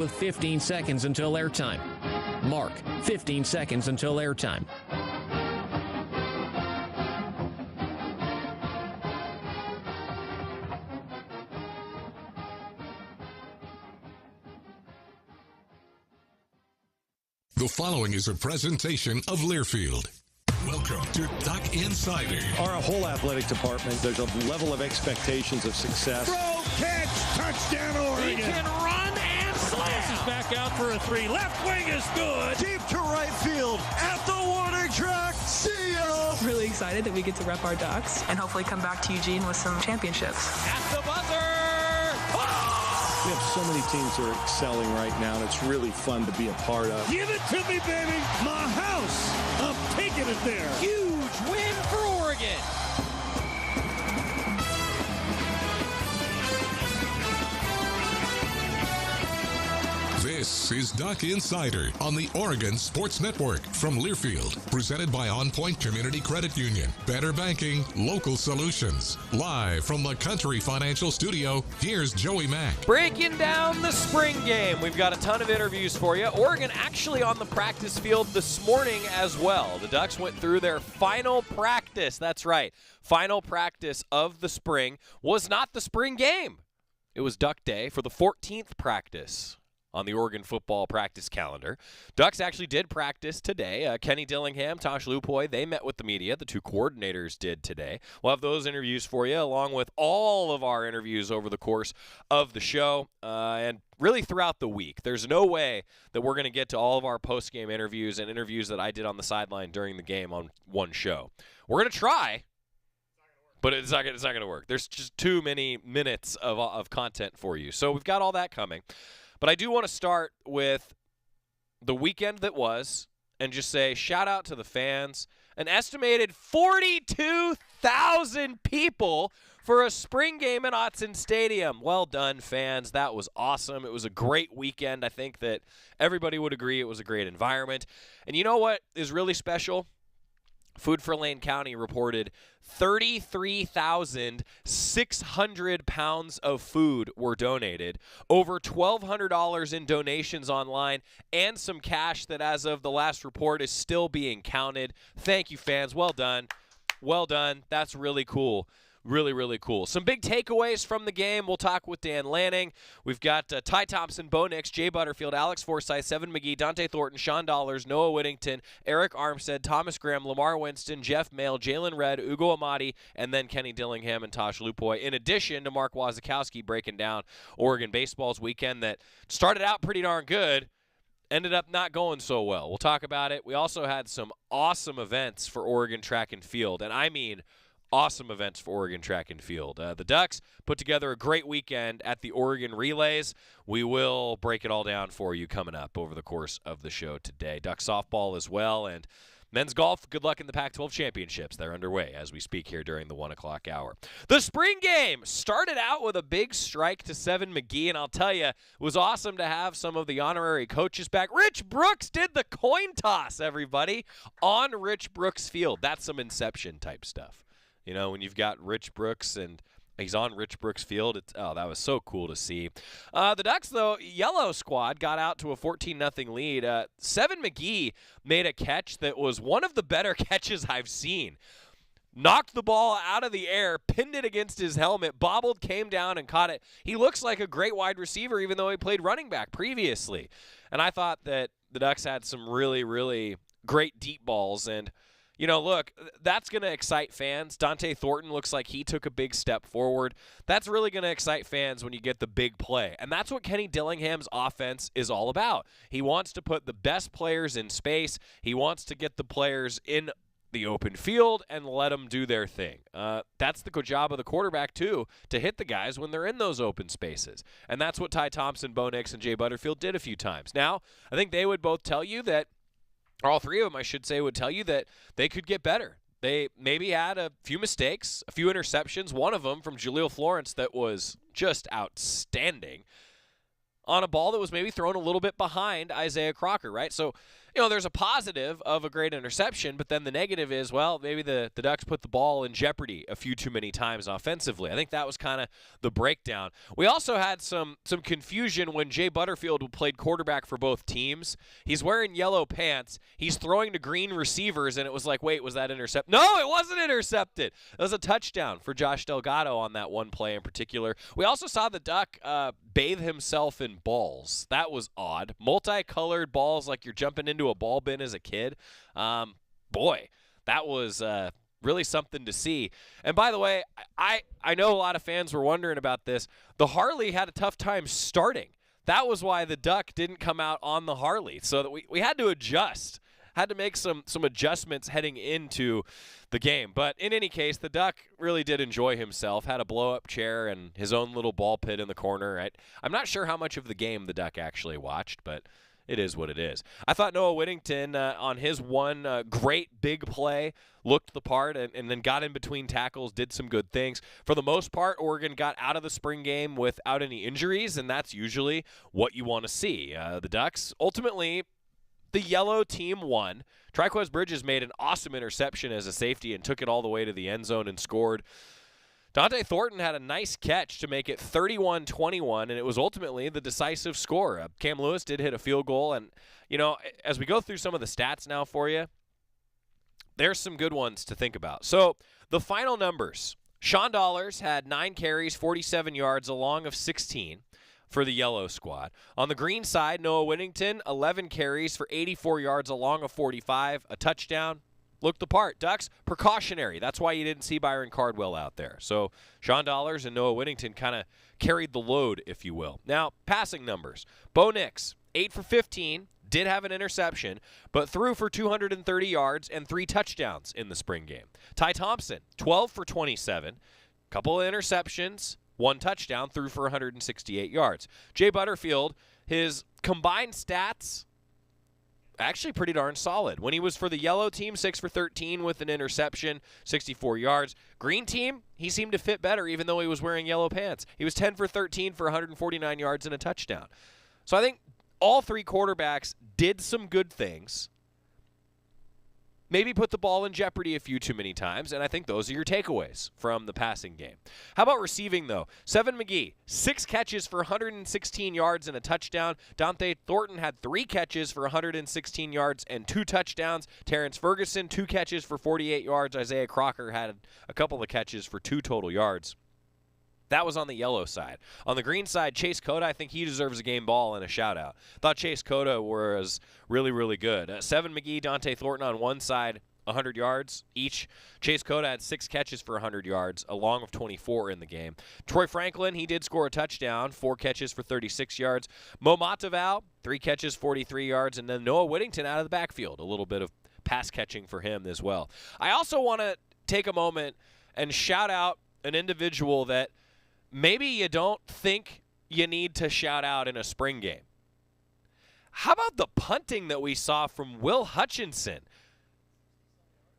with 15 seconds until airtime. Mark, 15 seconds until airtime. The following is a presentation of Learfield. Welcome to Duck Insider. Our whole athletic department, there's a level of expectations of success. Throw, catch, touchdown, Oregon. He can run and slam. He's back out for a three. Left wing is good. Deep to right field at the warning track. See ya. Really excited that we get to rep our Ducks and hopefully come back to Eugene with some championships. At the buzzer. We have so many teams that are excelling right now, and it's really fun to be a part of. Give it to me, baby. My house. I'm taking it there. Huge win for Oregon. This is Duck Insider on the Oregon Sports Network from Learfield, presented by On Point Community Credit Union. Better banking, local solutions. Live from the Country Financial Studio, here's Joey Mack. Breaking down the spring game. We've got a ton of interviews for you. Oregon actually on the practice field this morning as well. The Ducks went through their final practice. That's right. Final practice of the spring was not the spring game. It was Duck Day for the 14th practice on the Oregon football practice calendar. Ducks actually did practice today. Kenny Dillingham, Tosh Lupoy, they met with the media. The two coordinators did today. We'll have those interviews for you, along with all of our interviews over the course of the show and really throughout the week. There's no way that we're going to get to all of our post-game interviews and interviews that I did on the sideline during the game on one show. We're going to try, but it's not going to work. There's just too many minutes of content for you. So we've got all that coming. But I do want to start with the weekend that was and just say shout out to the fans. An estimated 42,000 people for a spring game at Autzen Stadium. Well done, fans. That was awesome. It was a great weekend. I think that everybody would agree it was a great environment. And you know what is really special? Food for Lane County reported 33,600 pounds of food were donated, over $1,200 in donations online, and some cash that as of the last report is still being counted. Thank you, fans. Well done. Well done. That's really cool. Really, really cool. Some big takeaways from the game. We'll talk with Dan Lanning. We've got Ty Thompson, Bo Nix, Jay Butterfield, Alex Forsythe, Seven McGee, Dante Thornton, Sean Dollars, Noah Whittington, Eric Armstead, Thomas Graham, Lamar Winston, Jeff Mail, Jalen Red, Ugo Amadi, and then Kenny Dillingham and Tosh Lupoy, in addition to Mark Wazakowski breaking down Oregon baseball's weekend that started out pretty darn good, ended up not going so well. We'll talk about it. We also had some awesome events for Oregon track and field, and I mean awesome events for Oregon track and field. The Ducks put together a great weekend at the Oregon Relays. We will break it all down for you coming up over the course of the show today. Duck softball as well, and men's golf, good luck in the Pac-12 championships. They're underway as we speak here during the 1 o'clock hour. The spring game started out with a big strike to Seven McGee, and I'll tell you, it was awesome to have some of the honorary coaches back. Rich Brooks did the coin toss, everybody, on Rich Brooks Field. That's some Inception type stuff. You know, when you've got Rich Brooks and he's on Rich Brooks Field, that was so cool to see. The Ducks, though, yellow squad got out to a 14-0 lead. Seven McGee made a catch that was one of the better catches I've seen. Knocked the ball out of the air, pinned it against his helmet, bobbled, came down, and caught it. He looks like a great wide receiver, even though he played running back previously. And I thought that the Ducks had some really, really great deep balls. And you know, look, that's going to excite fans. Dante Thornton looks like he took a big step forward. That's really going to excite fans when you get the big play. And that's what Kenny Dillingham's offense is all about. He wants to put the best players in space. He wants to get the players in the open field and let them do their thing. That's the job of the quarterback, too, to hit the guys when they're in those open spaces. And that's what Ty Thompson, Bo Nix, and Jay Butterfield did a few times. Now, I think they would both tell you that, or all three of them, I should say, would tell you that they could get better. They maybe had a few mistakes, a few interceptions, one of them from Jaleel Florence that was just outstanding. on a ball that was maybe thrown a little bit behind Isaiah Crocker, right? So, there's a positive of a great interception, but then the negative is, well, maybe the Ducks put the ball in jeopardy a few too many times offensively. I think that was kind of the breakdown. We also had some confusion when Jay Butterfield played quarterback for both teams. He's wearing yellow pants. He's throwing to green receivers, and it was like, wait, was that intercepted? No, it wasn't intercepted. It was a touchdown for Josh Delgado on that one play in particular. We also saw the Duck bathe himself in balls. That was odd. Multicolored balls like you're jumping into a ball bin as a kid. Boy, that was really something to see. And by the way, I know a lot of fans were wondering about this. The Harley had a tough time starting. That was why the Duck didn't come out on the Harley. So that we had to adjust. Had to make some adjustments heading into the game. But in any case, the Duck really did enjoy himself, had a blow-up chair and his own little ball pit in the corner. I'm not sure how much of the game the Duck actually watched, but it is what it is. I thought Noah Whittington, on his one great big play, looked the part and then got in between tackles, did some good things. For the most part, Oregon got out of the spring game without any injuries, and that's usually what you want to see. The Ducks, ultimately, the yellow team won. Triquez Bridges made an awesome interception as a safety and took it all the way to the end zone and scored. Dante Thornton had a nice catch to make it 31-21, and it was ultimately the decisive score. Cam Lewis did hit a field goal, and, as we go through some of the stats now for you, there's some good ones to think about. So the final numbers. Sean Dollars had 9 carries, 47 yards, a long of 16 for the yellow squad. On the green side, Noah Whittington, 11 carries for 84 yards, a long of 45, a touchdown. Looked the part. Ducks, precautionary. That's why you didn't see Byron Cardwell out there. So Sean Dollars and Noah Whittington kind of carried the load, if you will. Now, passing numbers. Bo Nix, 8 for 15, did have an interception, but threw for 230 yards and 3 touchdowns in the spring game. Ty Thompson, 12 for 27, couple of interceptions, 1 touchdown, threw for 168 yards. Jay Butterfield, his combined stats, actually pretty darn solid. When he was for the yellow team, 6 for 13 with an interception, 64 yards. Green team, he seemed to fit better even though he was wearing yellow pants. He was 10 for 13 for 149 yards and a touchdown. So I think all 3 quarterbacks did some good things. Maybe put the ball in jeopardy a few too many times, and I think those are your takeaways from the passing game. How about receiving, though? Seven McGee, 6 catches for 116 yards and a touchdown. Dante Thornton had 3 catches for 116 yards and 2 touchdowns. Terrence Ferguson, 2 catches for 48 yards. Isaiah Crocker had a couple of catches for 2 total yards. That was on the yellow side. On the green side, Chase Cota, I think he deserves a game ball and a shout-out. Thought Chase Cota was really, really good. 7 McGee, Dante Thornton on one side, 100 yards each. Chase Cota had 6 catches for 100 yards, a long of 24 in the game. Troy Franklin, he did score a touchdown, 4 catches for 36 yards. Mo Mataval, 3 catches, 43 yards. And then Noah Whittington out of the backfield, a little bit of pass catching for him as well. I also want to take a moment and shout out an individual that maybe you don't think you need to shout out in a spring game. How about the punting that we saw from Will Hutchinson?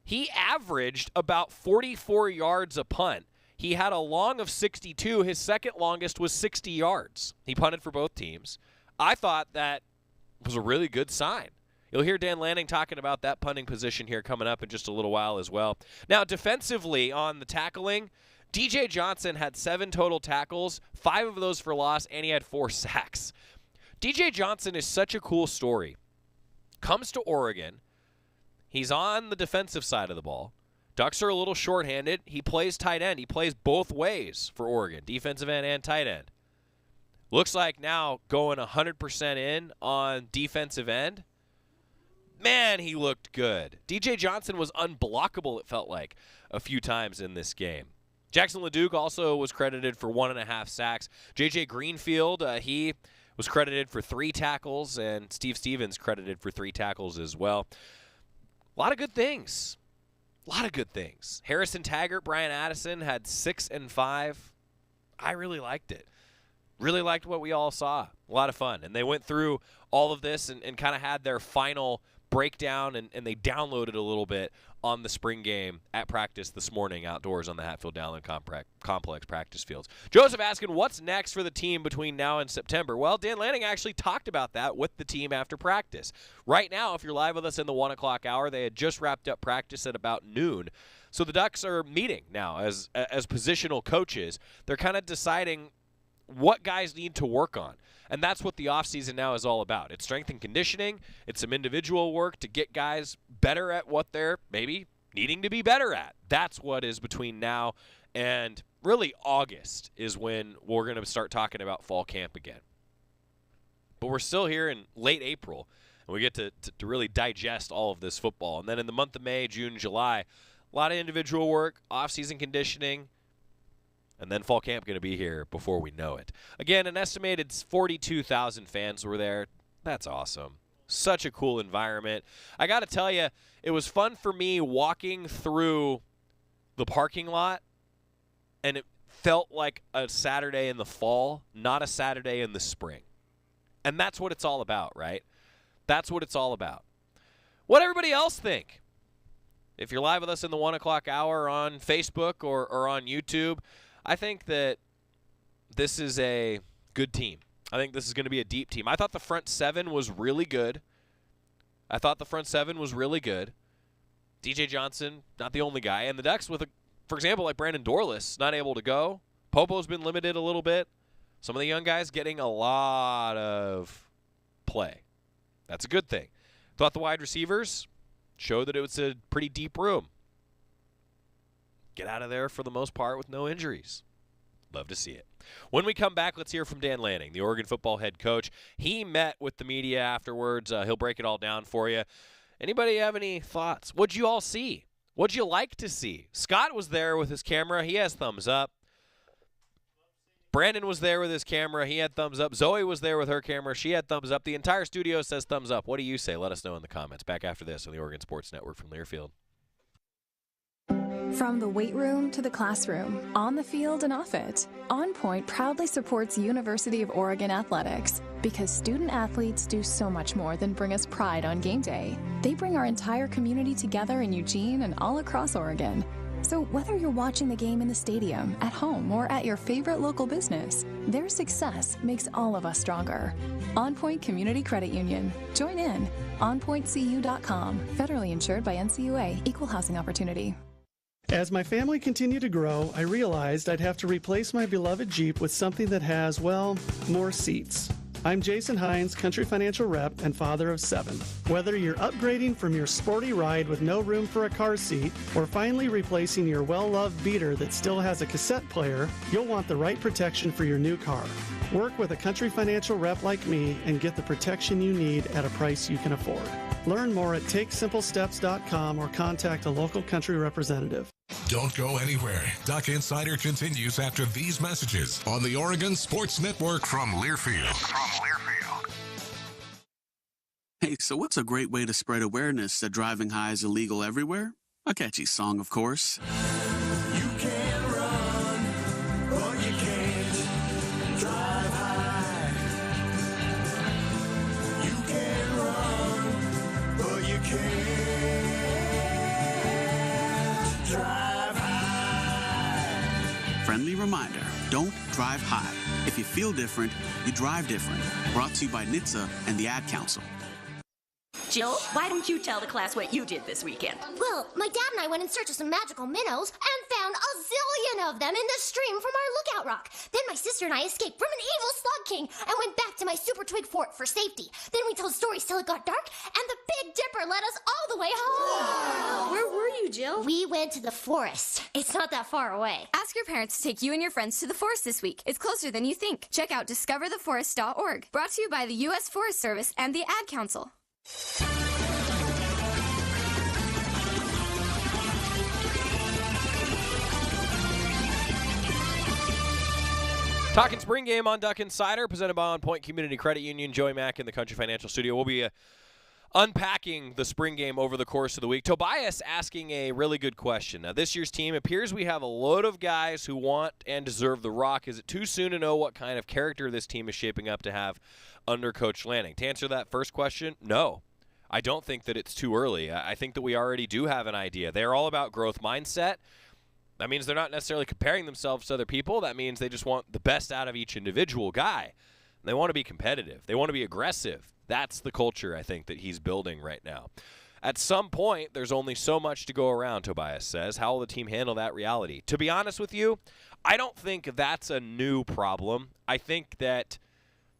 He averaged about 44 yards a punt. He had a long of 62. His second longest was 60 yards. He punted for both teams. I thought that was a really good sign. You'll hear Dan Lanning talking about that punting position here coming up in just a little while as well. Now, defensively on the tackling, DJ Johnson had 7 total tackles, 5 of those for loss, and he had 4 sacks. DJ Johnson is such a cool story. Comes to Oregon. He's on the defensive side of the ball. Ducks are a little shorthanded. He plays tight end. He plays both ways for Oregon, defensive end and tight end. Looks like now going 100% in on defensive end. Man, he looked good. DJ Johnson was unblockable, it felt like, a few times in this game. Jackson LeDuc also was credited for 1.5 sacks. J.J. Greenfield, he was credited for 3 tackles, and Steve Stevens credited for 3 tackles as well. A lot of good things. A lot of good things. Harrison Taggart, Brian Addison had 6 and 5. I really liked it. Really liked what we all saw. A lot of fun. And they went through all of this and kind of had their final breakdown, and they downloaded a little bit on the spring game at practice this morning outdoors on the Hatfield-Dowling Complex practice fields. Joseph asking, what's next for the team between now and September? Well, Dan Lanning actually talked about that with the team after practice. Right now, if you're live with us in the 1 o'clock hour, they had just wrapped up practice at about noon. So the Ducks are meeting now as positional coaches. They're kind of deciding what guys need to work on. And that's what the offseason now is all about. It's strength and conditioning. It's some individual work to get guys better at what they're maybe needing to be better at. That's what is between now and really August is when we're going to start talking about fall camp again. But we're still here in late April, and we get to really digest all of this football. And then in the month of May, June, July, a lot of individual work, off-season conditioning, and then fall camp going to be here before we know it. Again, an estimated 42,000 fans were there. That's awesome. Such a cool environment. I got to tell you, it was fun for me walking through the parking lot, and it felt like a Saturday in the fall, not a Saturday in the spring. And that's what it's all about, right? That's what it's all about. What everybody else think? If you're live with us in the 1 o'clock hour on Facebook or on YouTube, I think that this is a good team. I think this is going to be a deep team. I thought the front seven was really good. DJ Johnson, not the only guy. And the Ducks with, for example, like Brandon Dorless, not able to go. Popo's been limited a little bit. Some of the young guys getting a lot of play. That's a good thing. Thought the wide receivers showed that it was a pretty deep room. Get out of there for the most part with no injuries. Love to see it. When we come back, let's hear from Dan Lanning, the Oregon football head coach. He met with the media afterwards. He'll break it all down for you. Anybody have any thoughts? What'd you all see? What'd you like to see? Scott was there with his camera. He has thumbs up. Brandon was there with his camera. He had thumbs up. Zoe was there with her camera. She had thumbs up. The entire studio says thumbs up. What do you say? Let us know in the comments. Back after this on the Oregon Sports Network from Learfield. From the weight room to the classroom, on the field and off it, On Point proudly supports University of Oregon athletics because student athletes do so much more than bring us pride on game day. They bring our entire community together in Eugene and all across Oregon. So whether you're watching the game in the stadium, at home, or at your favorite local business, their success makes all of us stronger. On Point Community Credit Union. Join in. OnPointCU.com. Federally insured by NCUA. Equal housing opportunity. As my family continued to grow, I realized I'd have to replace my beloved Jeep with something that has, well, more seats. I'm Jason Hines, Country Financial Rep and father of 7. Whether you're upgrading from your sporty ride with no room for a car seat or finally replacing your well-loved beater that still has a cassette player, you'll want the right protection for your new car. Work with a Country Financial Rep like me and get the protection you need at a price you can afford. Learn more at TakeSimpleSteps.com or contact a local Country representative. Don't go anywhere. Duck Insider continues after these messages on the Oregon Sports Network from Learfield. Hey, so what's a great way to spread awareness that driving high is illegal everywhere? A catchy song, of course. You can run, but you can't drive high. You can run, but you can't drive high. Friendly reminder, don't drive high. If you feel different, you drive different. Brought to you by NHTSA and the Ad Council. Jill, why don't you tell the class what you did this weekend? Well, my dad and I went in search of some magical minnows and found a zillion of them in the stream from our lookout rock. Then my sister and I escaped from an evil slug king and went back to my super twig fort for safety. Then we told stories till it got dark, and the Big Dipper led us all the way home. Wow. Where were you, Jill? We went to the forest. It's not that far away. Ask your parents to take you and your friends to the forest this week. It's closer than you think. Check out discovertheforest.org. Brought to you by the U.S. Forest Service and the Ad Council. Talking spring game on Duck Insider, presented by On Point Community Credit Union. Joey Mack in the Country Financial Studio. We'll be unpacking the spring game over the course of the week. Tobias asking a really good question. Now, this year's team appears we have a load of guys who want and deserve the rock. Is it too soon to know what kind of character this team is shaping up to have under Coach Lanning? To answer that first question, no. I don't think that it's too early. I think that we already do have an idea. They're all about growth mindset. That means they're not necessarily comparing themselves to other people. That means they just want the best out of each individual guy. They want to be competitive. They want to be aggressive. That's the culture, I think, that he's building right now. At some point, there's only so much to go around, Tobias says. How will the team handle that reality? To be honest with you, I don't think that's a new problem. I think that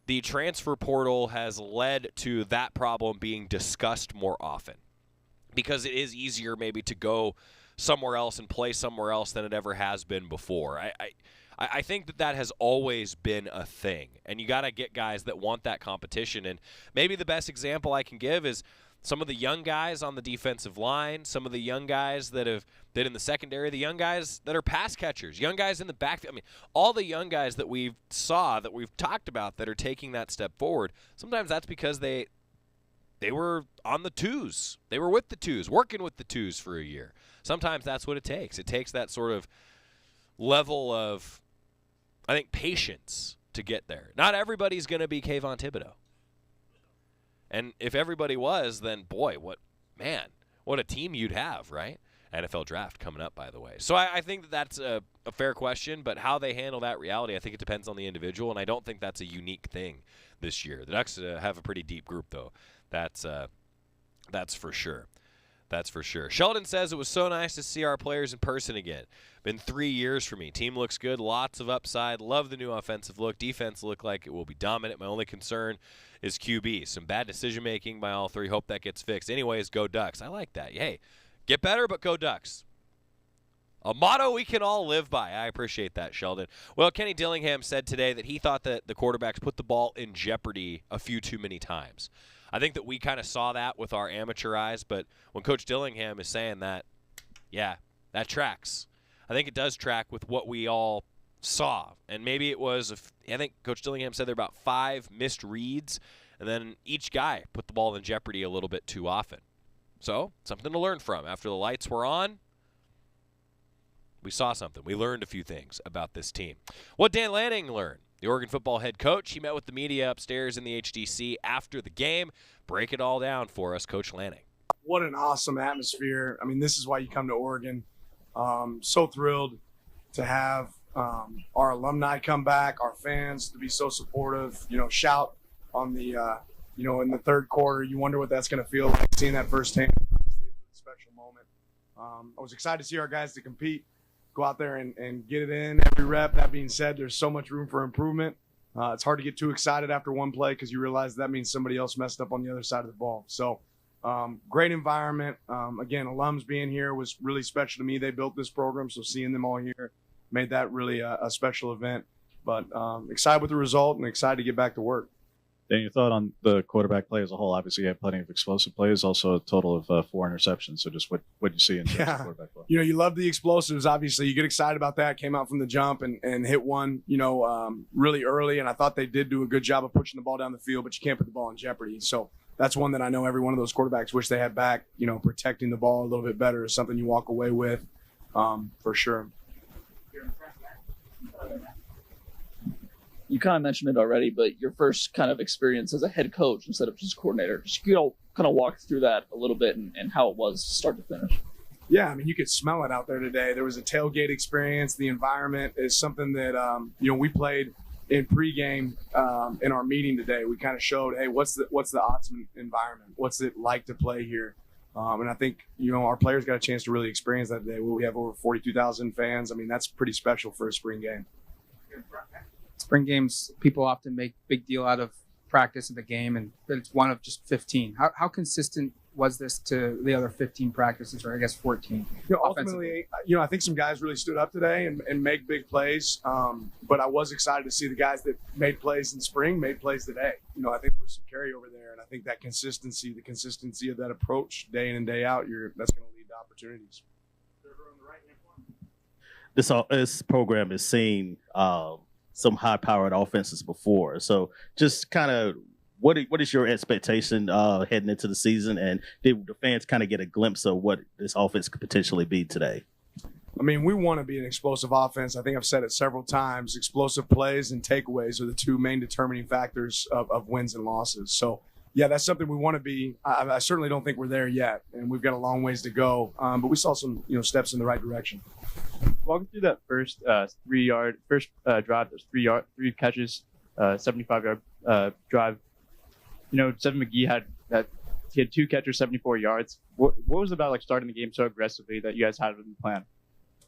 the transfer portal has led to that problem being discussed more often because it is easier maybe to go somewhere else and play somewhere else than it ever has been before. I think that has always been a thing, and you got to get guys that want that competition. And maybe the best example I can give is some of the young guys on the defensive line, some of the young guys that have been in the secondary, the young guys that are pass catchers, young guys in the backfield. I mean, all the young guys that we've talked about that are taking that step forward, sometimes that's because they were on the twos. They were with the twos, working with the twos for a year. Sometimes that's what it takes. It takes that sort of level of, I think, patience to get there. Not everybody's going to be Kayvon Thibodeau. And if everybody was, then boy, what a team you'd have, right? NFL draft coming up, by the way. So I think that's a fair question, but how they handle that reality, I think it depends on the individual, and I don't think that's a unique thing this year. The Ducks have a pretty deep group, though. That's for sure. That's for sure. Sheldon says it was so nice to see our players in person again. Been 3 years for me. Team looks good. Lots of upside. Love the new offensive look. Defense look like it will be dominant. My only concern is QB. Some bad decision-making by all three. Hope that gets fixed. Anyways, go Ducks. I like that. Hey, get better, but go Ducks. A motto we can all live by. I appreciate that, Sheldon. Well, Kenny Dillingham said today that he thought that the quarterbacks put the ball in jeopardy a few too many times. I think that we kind of saw that with our amateur eyes, but when Coach Dillingham is saying that, yeah, that tracks. I think it does track with what we all saw. And maybe it was, I think Coach Dillingham said there were about 5 missed reads, and then each guy put the ball in jeopardy a little bit too often. So, something to learn from. After the lights were on, we saw something. We learned a few things about this team. What Dan Lanning learned. The Oregon football head coach, he met with the media upstairs in the HDC after the game. Break it all down for us, Coach Lanning. What an awesome atmosphere. I mean, this is why you come to Oregon. So thrilled to have our alumni come back, our fans to be so supportive, shout on the, in the third quarter. You wonder what that's going to feel like, seeing that firsthand. It's a really special moment. I was excited to see our guys to compete. Go out there and get it in every rep. That being said, there's so much room for improvement. It's hard to get too excited after one play because you realize that means somebody else messed up on the other side of the ball. So great environment. Again, alums being here was really special to me. They built this program, so seeing them all here made that really a special event. But excited with the result and excited to get back to work. Dan, your thought on the quarterback play as a whole? Obviously, you have plenty of explosive plays, also a total of 4 interceptions. So just what you see in terms of quarterback play? You love the explosives. Obviously, you get excited about that. Came out from the jump and hit one, really early. And I thought they did do a good job of pushing the ball down the field, but you can't put the ball in jeopardy. So that's one that I know every one of those quarterbacks wish they had back. Protecting the ball a little bit better is something you walk away with for sure. You kind of mentioned it already, but your first kind of experience as a head coach instead of just coordinator, just kind of walk through that a little bit and how it was start to finish. Yeah, I mean, you could smell it out there today. There was a tailgate experience. The environment is something that we played in pregame in our meeting today. We kind of showed, hey, what's the Ottoman environment? What's it like to play here? And I think our players got a chance to really experience that today. We have over 42,000 fans. I mean, that's pretty special for a spring game. Spring games, people often make big deal out of practice of the game, but it's one of just 15. How consistent was this to the other 15 practices, or I guess 14? Ultimately, I think some guys really stood up today and make big plays. But I was excited to see the guys that made plays in spring made plays today. I think there was some carryover there, and I think that the consistency of that approach day in and day out, that's going to lead to opportunities. This program has seen some high-powered offenses before. So just kind of what is your expectation heading into the season, and did the fans kind of get a glimpse of what this offense could potentially be today? I mean, we want to be an explosive offense. I think I've said it several times. Explosive plays and takeaways are the two main determining factors of wins and losses. So Yeah, that's something we want to be. I certainly don't think we're there yet, and we've got a long ways to go. But we saw some, steps in the right direction. Walking through that first drive, there's 3 catches, 75-yard drive. Seven McGee had 2 catches, 74 yards. What was it about starting the game so aggressively that you guys had it in the plan?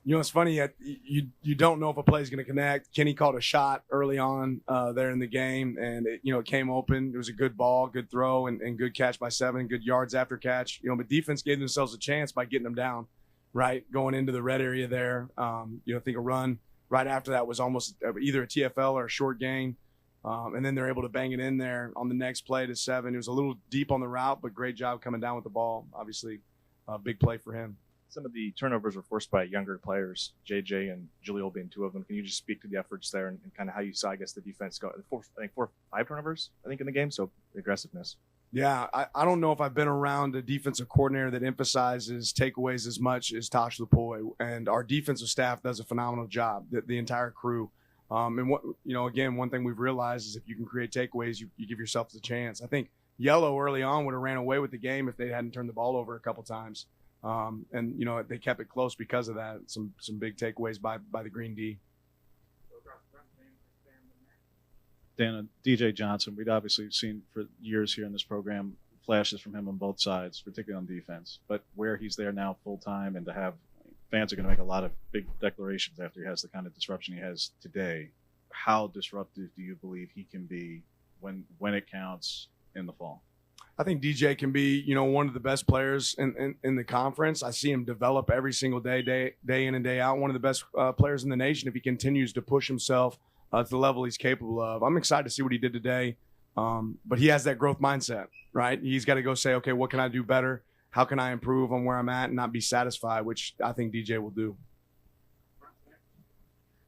It's funny. You don't know if a play is going to connect. Kenny called a shot early on there in the game, and it came open. It was a good ball, good throw, and good catch by Seven, good yards after catch. But defense gave themselves a chance by getting them down, right, going into the red area there. I think a run right after that was almost either a TFL or a short gain, and then they're able to bang it in there on the next play to Seven. It was a little deep on the route, but great job coming down with the ball. Obviously, a big play for him. Some of the turnovers were forced by younger players, JJ and Jaleel being 2 of them. Can you just speak to the efforts there and kind of how you saw, I guess, the defense go? 4 or 5 turnovers, I think, in the game, so the aggressiveness. Yeah, I don't know if I've been around a defensive coordinator that emphasizes takeaways as much as Tosh Lupoy, and our defensive staff does a phenomenal job, the entire crew. And again, one thing we've realized is if you can create takeaways, you give yourself the chance. I think Yellow early on would have ran away with the game if they hadn't turned the ball over a couple times. And they kept it close because of that. Some big takeaways by the Green D. Dan, DJ Johnson, we'd obviously seen for years here in this program flashes from him on both sides, particularly on defense. But where he's there now full time, and to have fans are going to make a lot of big declarations after he has the kind of disruption he has today. How disruptive do you believe he can be when it counts in the fall? I think DJ can be, one of the best players in the conference. I see him develop every single day in and day out. One of the best players in the nation if he continues to push himself to the level he's capable of. I'm excited to see what he did today, but he has that growth mindset, right? He's got to go say, okay, what can I do better? How can I improve on where I'm at and not be satisfied, which I think DJ will do.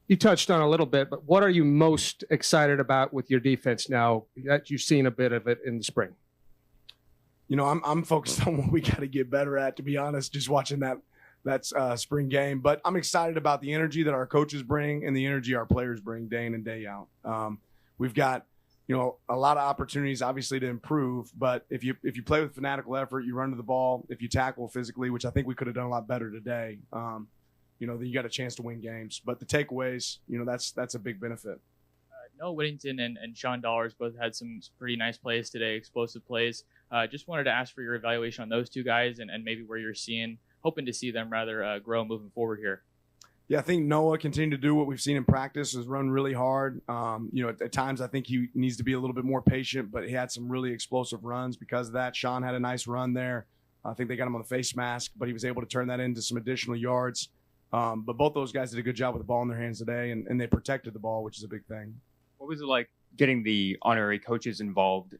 You touched on a little bit, but what are you most excited about with your defense now that you've seen a bit of it in the spring? I'm focused on what we got to get better at, to be honest, just watching that spring game. But I'm excited about the energy that our coaches bring and the energy our players bring day in and day out. We've got, a lot of opportunities, obviously, to improve. But if you play with fanatical effort, you run to the ball, if you tackle physically, which I think we could have done a lot better today, then you got a chance to win games. But the takeaways, that's a big benefit. Noah Whittington and Sean Dollars both had some pretty nice plays today, explosive plays. Just wanted to ask for your evaluation on those two guys and maybe where you're hoping to see them rather grow moving forward here. Yeah, I think Noah continued to do what we've seen in practice, is run really hard. At times I think he needs to be a little bit more patient, but he had some really explosive runs because of that. Sean had a nice run there. I think they got him on the face mask, but he was able to turn that into some additional yards. But both those guys did a good job with the ball in their hands today, and they protected the ball, which is a big thing. What was it like getting the honorary coaches involved,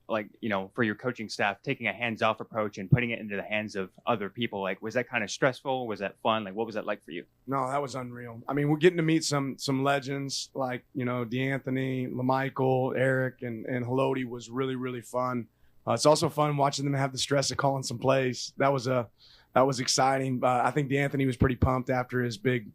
for your coaching staff, taking a hands-off approach and putting it into the hands of other people? Was that kind of stressful? Was that fun? What was that like for you? No, that was unreal. I mean, we're getting to meet some legends like, DeAnthony, LaMichael, Eric, and Haloti was really, really fun. It's also fun watching them have the stress of calling some plays. That was exciting. I think DeAnthony was pretty pumped after his big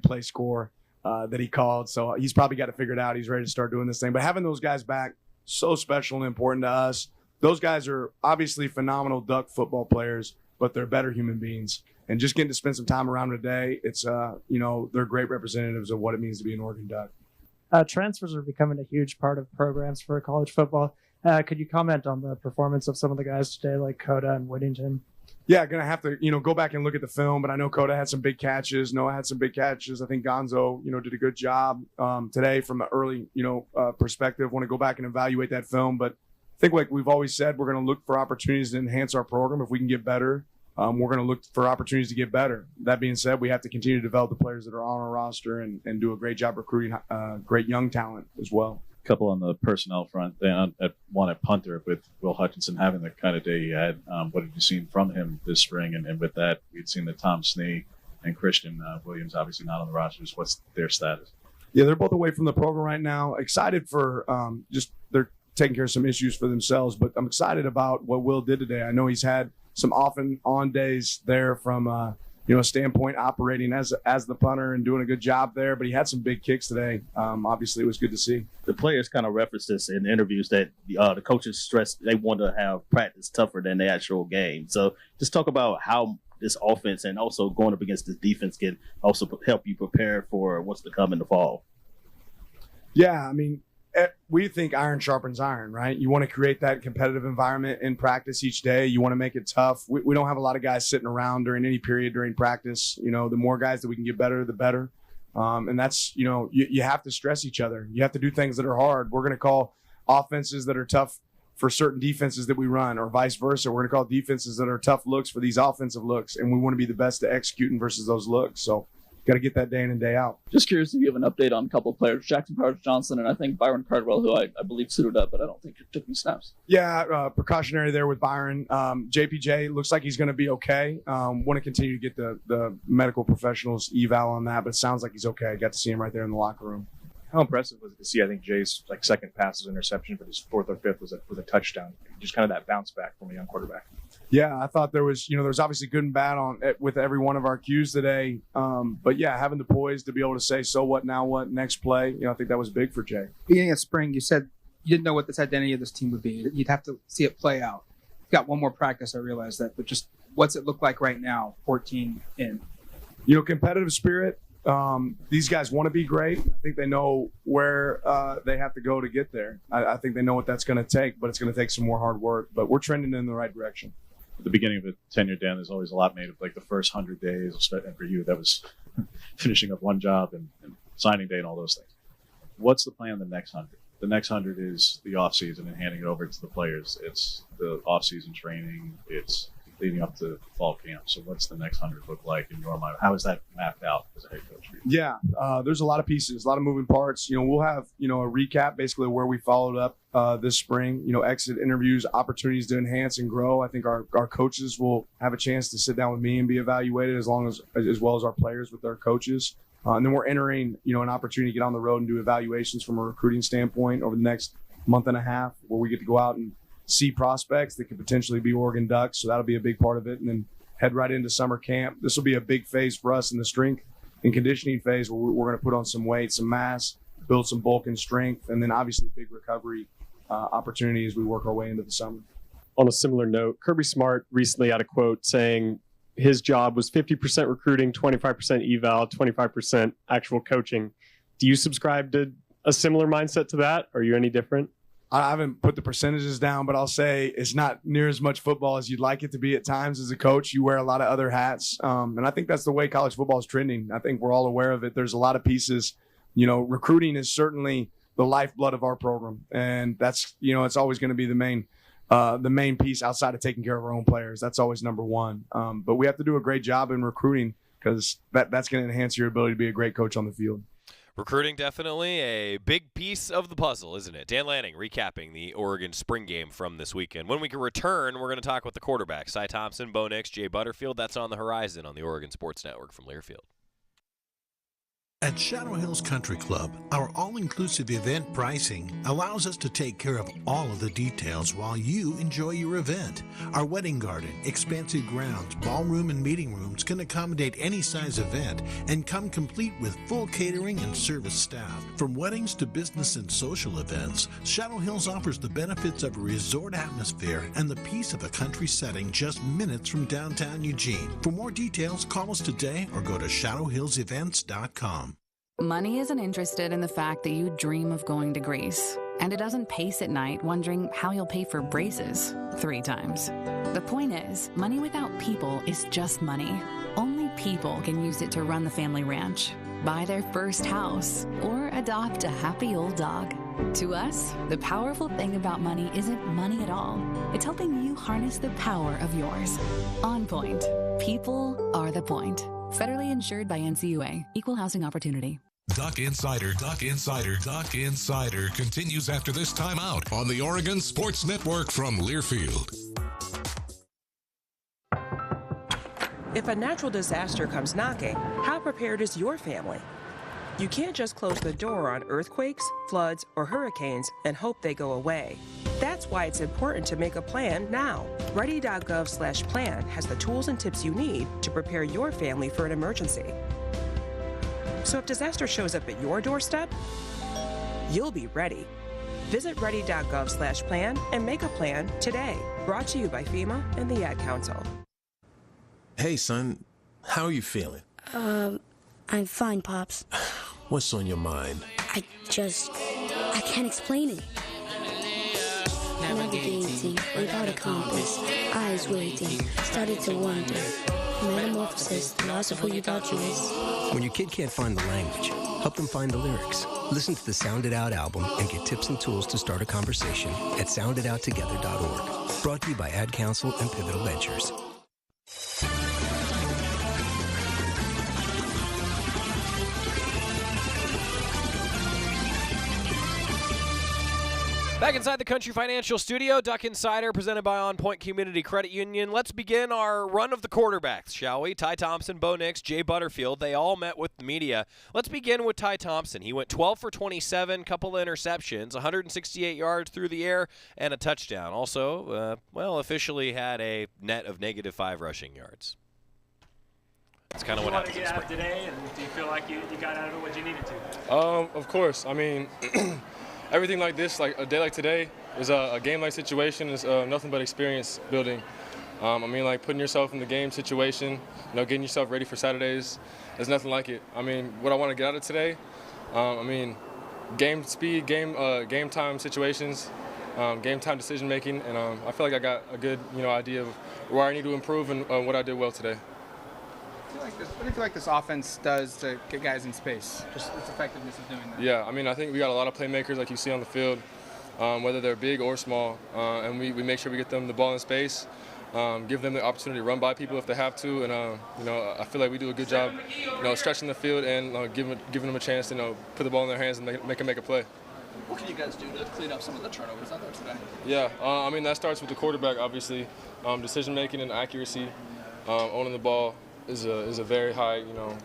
play score that he called. So he's probably got it figured out. He's ready to start doing this thing. But having those guys back, so special and important to us. Those guys are obviously phenomenal Duck football players, but they're better human beings. And just getting to spend some time around today, it's, they're great representatives of what it means to be an Oregon Duck. Transfers are becoming a huge part of programs for college football. Could you comment on the performance of some of the guys today, like Coda and Whittington? Yeah, going to have to, go back and look at the film, but I know Coda had some big catches. Noah had some big catches. I think Gonzo, did a good job today from an early, perspective. Want to go back and evaluate that film, but I think like we've always said, we're going to look for opportunities to enhance our program. If we can get better, we're going to look for opportunities to get better. That being said, we have to continue to develop the players that are on our roster and do a great job recruiting great young talent as well. Couple on the personnel front. One at punter with Will Hutchinson having the kind of day he had. What have you seen from him this spring? And with that, we'd seen that Tom Snee and Christian Williams obviously not on the rosters. What's their status? Yeah, they're both away from the program right now. Excited for they're taking care of some issues for themselves, but I'm excited about what Will did today. I know he's had some off and on days there from standpoint, operating as the punter and doing a good job there. But he had some big kicks today. Obviously, it was good to see. The players kind of referenced this in interviews that the coaches stressed they want to have practice tougher than the actual game. So just talk about how this offense and also going up against this defense can also help you prepare for what's to come in the fall. Yeah, I mean, we think iron sharpens iron, right? You want to create that competitive environment in practice each day. You want to make it tough. We don't have a lot of guys sitting around during any period during practice. The more guys that we can get better, the better. And that's, you have to stress each other. You have to do things that are hard. We're going to call offenses that are tough for certain defenses that we run, or vice versa. We're going to call defenses that are tough looks for these offensive looks, and we want to be the best at executing versus those looks. So got to get that day in and day out. Just curious if you have an update on a couple of players, Jackson Powers-Johnson and I think Byron Cardwell, who I believe suited up, but I don't think took any snaps. Yeah, precautionary there with Byron. JPJ looks like he's going to be okay. Want to continue to get the medical professionals eval on that, but it sounds like he's okay. Got to see him right there in the locker room. How impressive was it to see? I think Jay's second pass was an interception, but his fourth or fifth was a touchdown. Just kind of that bounce back from a young quarterback. Yeah, I thought there was obviously good and bad with every one of our cues today. But yeah, having the poise to be able to say, so what, now what, next play, I think that was big for Jay. Beginning of spring, you said you didn't know what this identity of this team would be. You'd have to see it play out. You've got one more practice, I realize that, but just what's it look like right now, 14 in? Competitive spirit. These guys want to be great. I think they know where they have to go to get there. I think they know what that's going to take, but it's going to take some more hard work. But we're trending in the right direction. At the beginning of a tenure, Dan, there's always a lot made of the first 100 days. And for you, that was finishing up one job and signing day and all those things. What's the plan the next 100? The next 100 is the offseason and handing it over to the players. It's the offseason training. It's leading up to fall camp. So what's the next 100 look like in your mind? How is that mapped out as a head coach? Yeah, there's a lot of pieces, a lot of moving parts. We'll have, a recap basically where we followed up this spring, exit interviews, opportunities to enhance and grow. I think our coaches will have a chance to sit down with me and be evaluated as well as our players with their coaches. And then we're entering, an opportunity to get on the road and do evaluations from a recruiting standpoint over the next month and a half, where we get to go out and see prospects that could potentially be Oregon Ducks. So that'll be a big part of it. And then head right into summer camp. This will be a big phase for us in the strength and conditioning phase, where we're going to put on some weight, some mass, build some bulk and strength, and then obviously big recovery opportunity as we work our way into the summer. On a similar note, Kirby Smart recently had a quote saying his job was 50% recruiting, 25% eval, 25% actual coaching. Do you subscribe to a similar mindset to that? Are you any different? I haven't put the percentages down, but I'll say it's not near as much football as you'd like it to be at times. As a coach, you wear a lot of other hats. And I think that's the way college football is trending. I think we're all aware of it. There's a lot of pieces. Recruiting is certainly the lifeblood of our program. And that's, it's always going to be the main piece outside of taking care of our own players. That's always number one. But we have to do a great job in recruiting, because that's going to enhance your ability to be a great coach on the field. Recruiting definitely a big piece of the puzzle, isn't it? Dan Lanning recapping the Oregon spring game from this weekend. When we can return, we're going to talk with the quarterback, Cy Thompson, Bo Nix, Jay Butterfield. That's on the horizon on the Oregon Sports Network from Learfield. At Shadow Hills Country Club, our all-inclusive event pricing allows us to take care of all of the details while you enjoy your event. Our wedding garden, expansive grounds, ballroom, and meeting rooms can accommodate any size event and come complete with full catering and service staff. From weddings to business and social events, Shadow Hills offers the benefits of a resort atmosphere and the peace of a country setting just minutes from downtown Eugene. For more details, call us today or go to shadowhillsevents.com. Money isn't interested in the fact that you dream of going to Greece, and it doesn't pace at night wondering how you'll pay for braces 3 times. The point is, money without people is just money. Only people can use it to run the family ranch, buy their first house, or adopt a happy old dog. To us, the powerful thing about money isn't money at all. It's helping you harness the power of yours. On Point. People are the point. Federally insured by NCUA. Equal housing opportunity. Duck Insider continues after this timeout on the Oregon Sports Network from Learfield. If a natural disaster comes knocking, how prepared is your family? You can't just close the door on earthquakes, floods, or hurricanes and hope they go away. That's why it's important to make a plan now. Ready.gov/plan has the tools and tips you need to prepare your family for an emergency. So if disaster shows up at your doorstep, you'll be ready. Visit ready.gov/plan and make a plan today. Brought to you by FEMA and the Ad Council. Hey, son, how are you feeling? I'm fine, Pops. What's on your mind? I can't explain it. Navigating without a compass, eyes waiting, started to wonder. Metamorphosis, the loss of who you thought you was. When your kid can't find the language, help them find the lyrics. Listen to the Sound It Out album and get tips and tools to start a conversation at sounditouttogether.org. Brought to you by Ad Council and Pivotal Ventures. Back inside the Country Financial Studio, Duck Insider presented by On Point Community Credit Union. Let's begin our run of the quarterbacks, shall we? Ty Thompson, Bo Nix, Jay Butterfield, they all met with the media. Let's begin with Ty Thompson. He went 12 for 27, couple of interceptions, 168 yards through the air, and a touchdown. Also, officially had a net of -5 rushing yards. That's kind of what happened. Did you want to get out today, and do you feel like you got out of it what you needed to? Of course. I mean, everything like this, like a day like today, is a game-like situation. It's nothing but experience building. I mean, like putting yourself in the game situation, getting yourself ready for Saturdays. There's nothing like it. I mean, what I want to get out of today, game speed, game time situations, game time decision making, and I feel like I got a good idea of where I need to improve and what I did well today. What do you feel like this offense does to get guys in space? Just its effectiveness of doing that. Yeah, I mean, I think we got a lot of playmakers like you see on the field, whether they're big or small, and we make sure we get them the ball in space, give them the opportunity to run by people if they have to, and I feel like we do a good job, stretching the field and giving them a chance to put the ball in their hands and make a play. What can you guys do to clean up some of the turnovers out there today? Yeah, I mean, that starts with the quarterback, obviously. Decision making and accuracy, owning the ball is a very high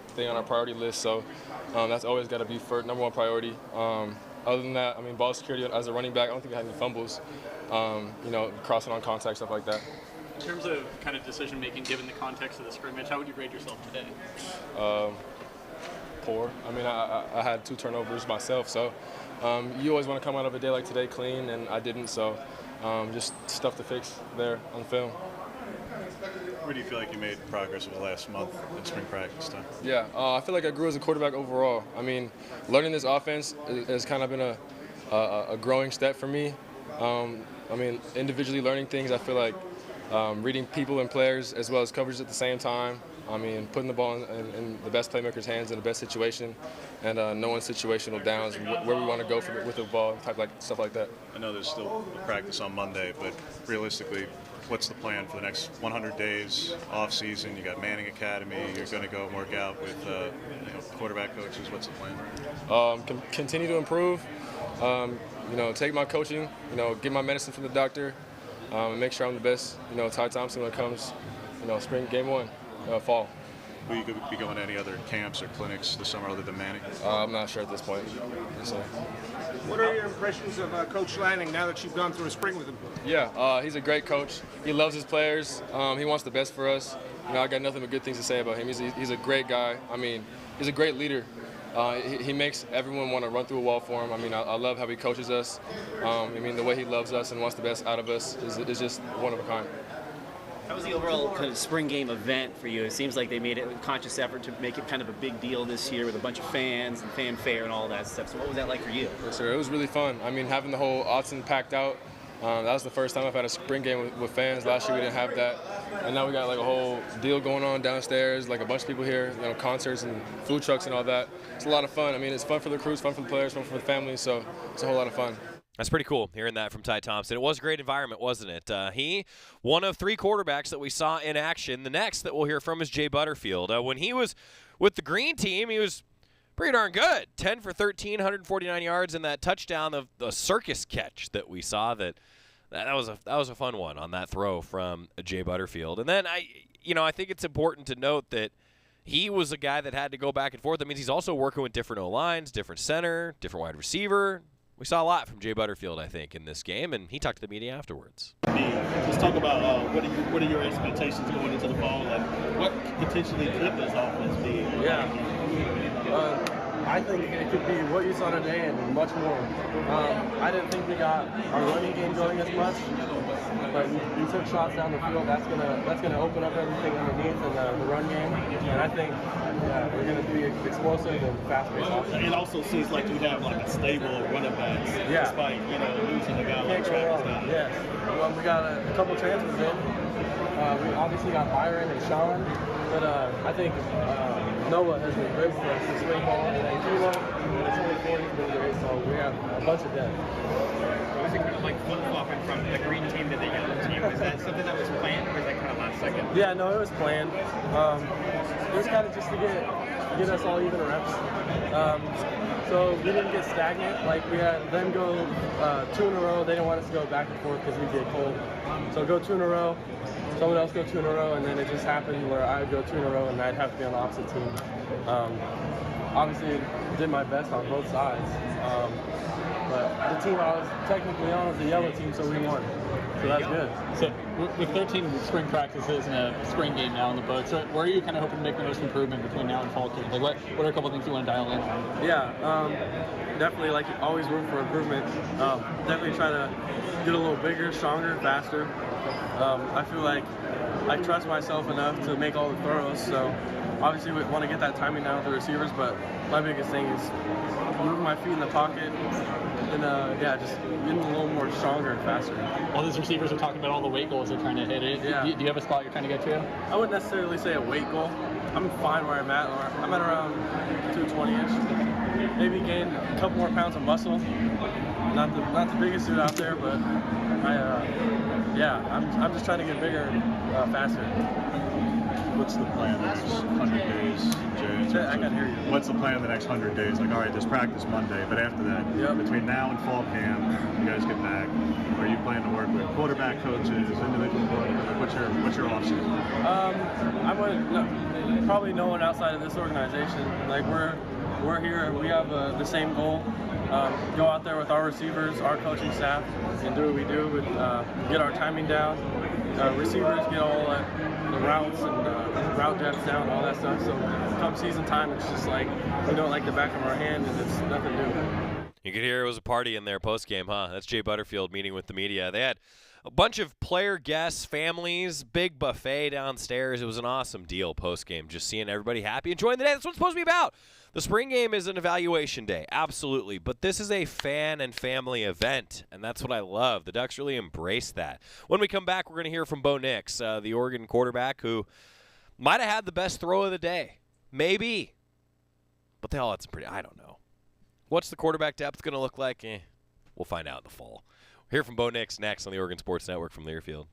thing on our priority list. So that's always got to be number one priority. Other than that, I mean, ball security as a running back, I don't think I had any fumbles. Crossing on contact, stuff like that. In terms of kind of decision making, given the context of the scrimmage, how would you grade yourself today? Poor. I mean, I had 2 turnovers myself, so you always want to come out of a day like today clean, and I didn't. So just stuff to fix there on film. Where do you feel like you made progress over the last month in spring practice time? Yeah, I feel like I grew as a quarterback overall. I mean, learning this offense has kind of been a growing step for me. I mean, individually learning things, I feel like reading people and players as well as coverage at the same time. I mean, putting the ball in the best playmaker's hands in the best situation, and knowing situational downs and where we want to go with the ball, stuff like that. I know there's still a practice on Monday, but realistically, what's the plan for the next 100 days off season? You got Manning Academy. You're going to go and work out with quarterback coaches. What's the plan? Continue to improve. Take my coaching. Get my medicine from the doctor, and make sure I'm the best. Ty Thompson when it comes. Spring game 1, fall. Will you be going to any other camps or clinics this summer other than Manning? I'm not sure at this point. So. What are your impressions of Coach Lanning now that you've gone through a spring with him? Yeah, he's a great coach. He loves his players. He wants the best for us. I got nothing but good things to say about him. He's a great guy. I mean, he's a great leader. He makes everyone want to run through a wall for him. I mean, I love how he coaches us. I mean, the way he loves us and wants the best out of us is just one of a kind. How was the overall kind of spring game event for you? It seems like they made it a conscious effort to make it kind of a big deal this year with a bunch of fans and fanfare and all that stuff. So what was that like for you? Yes, sir. It was really fun. I mean, having the whole Autzen packed out, that was the first time I've had a spring game with fans. Last year we didn't have that. And now we got like a whole deal going on downstairs, like a bunch of people here, concerts and food trucks and all that. It's a lot of fun. I mean, it's fun for the crews, fun for the players, fun for the families, so it's a whole lot of fun. That's pretty cool, hearing that from Ty Thompson. It was a great environment, wasn't it? He, one of 3 quarterbacks that we saw in action. The next that we'll hear from is Jay Butterfield. When he was with the green team, he was pretty darn good. 10 for 13, 149 yards, and that touchdown, the circus catch that we saw, that was a fun one on that throw from Jay Butterfield. And then I think it's important to note that he was a guy that had to go back and forth. That means he's also working with different O-lines, different center, different wide receiver, We saw a lot from Jay Butterfield, I think, in this game, and he talked to the media afterwards. Let's talk about what are your expectations going into the fall, and what potentially could this offense be? Yeah. I think it could be what you saw today and much more. I didn't think we got our running game going as much, but we took shots down the field. That's gonna open up everything underneath in the run game, and I think we're gonna be explosive and fast-paced offense. It also seems like you have like a stable of running backs, despite losing a guy like Travis. Yes. Well, we got a couple transfers in. We obviously got Byron and Sean, but I think Noah has been great for us this spring ball, and then Kilo and the 24 has been great, so we have a bunch of depth. Was it kind of like flip-flopping from the green team to the yellow team? Was that something that was planned, or was that kind of last second? Yeah, no, it was planned. It was kind of just to get us all even reps. So we didn't get stagnant. Like, we had them go 2 in a row. They didn't want us to go back and forth because we get cold. So go 2 in a row. Someone else go 2 in a row, and then it just happened where I would go 2 in a row, and I'd have to be on the opposite team. Obviously, did my best on both sides. But the team I was technically on was the yellow team, so we won. So that's good. So with 13 spring practices and a spring game now in the books, where are you kind of hoping to make the most improvement between now and fall camp? Like, what are a couple things you want to dial in on? Yeah, definitely, like, always room for improvement. Definitely try to get a little bigger, stronger, faster. I feel like I trust myself enough to make all the throws, so obviously we want to get that timing down with the receivers, but my biggest thing is moving my feet in the pocket and just getting a little more stronger and faster. All these receivers are talking about all the weight goals they're trying to hit. Do you have a spot you're trying to get to? I wouldn't necessarily say a weight goal. I'm fine where I'm at. I'm at around 220-ish. Maybe gain a couple more pounds of muscle. Not the biggest dude out there, but I'm just trying to get bigger and faster. What's the plan the next 100 days, Jay? I can hear you. What's the plan the next 100 days? Like, all right, there's practice Monday, but after that, between now and fall camp, you guys get back. Are you planning to work with quarterback coaches, individual coaches? What's your offseason? I would probably no one outside of this organization. Like, we're here. We have the same goal. Go out there with our receivers, our coaching staff, and do what we do. Get our timing down. Receivers get all the routes and route depth down, all that stuff. So come season time, it's just like we know it like the back of our hand, and it's nothing new. You could hear it was a party in there post-game, huh? That's Jay Butterfield meeting with the media. They had a bunch of player guests, families, big buffet downstairs. It was an awesome deal post-game, just seeing everybody happy, enjoying the day. That's what it's supposed to be about. The spring game is an evaluation day, absolutely, but this is a fan and family event, and that's what I love. The Ducks really embrace that. When we come back, we're going to hear from Bo Nix, the Oregon quarterback, who might have had the best throw of the day. Maybe. But they all had some pretty, I don't know. What's the quarterback depth going to look like? We'll find out in the fall. We'll hear from Bo Nix next on the Oregon Sports Network from Learfield.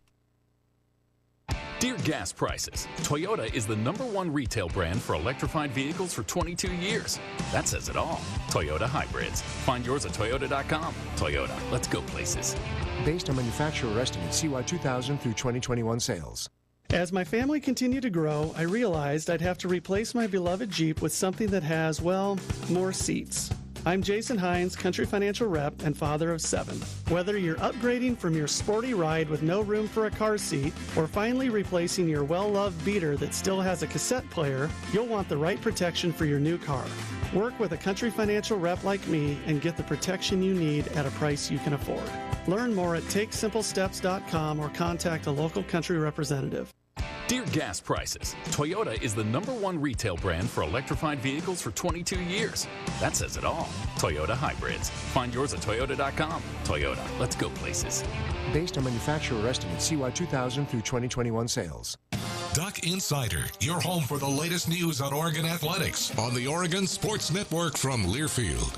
Dear gas prices, Toyota is the #1 retail brand for electrified vehicles for 22 years. That says it all. Toyota hybrids. Find yours at toyota.com. Toyota, let's go places. Based on manufacturer estimate CY 2000 through 2021 sales. As my family continued to grow, I realized I'd have to replace my beloved Jeep with something that has, well, more seats. I'm Jason Hines, Country Financial Rep and father of 7. Whether you're upgrading from your sporty ride with no room for a car seat or finally replacing your well-loved beater that still has a cassette player, you'll want the right protection for your new car. Work with a Country Financial Rep like me and get the protection you need at a price you can afford. Learn more at TakeSimpleSteps.com or contact a local Country representative. Dear gas prices, Toyota is the #1 retail brand for electrified vehicles for 22 years. That says it all. Toyota hybrids. Find yours at toyota.com. Toyota, let's go places. Based on manufacturer estimate CY 2000 through 2021 sales. Duck Insider, your home for the latest news on Oregon athletics on the Oregon Sports Network from Learfield.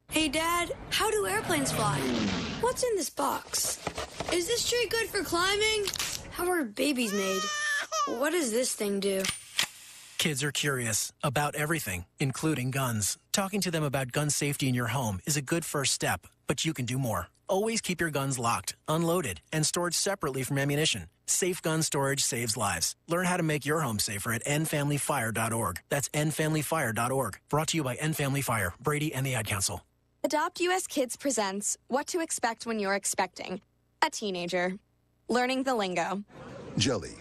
Hey, Dad, how do airplanes fly? What's in this box? Is this tree good for climbing? How are babies made? What does this thing do? Kids are curious about everything, including guns. Talking to them about gun safety in your home is a good first step, but you can do more. Always keep your guns locked, unloaded, and stored separately from ammunition. Safe gun storage saves lives. Learn how to make your home safer at endfamilyfire.org. That's endfamilyfire.org. Brought to you by End Family Fire, Brady, and the Ad Council. Adopt US Kids presents What to Expect When You're Expecting a Teenager. Learning the lingo. Jelly.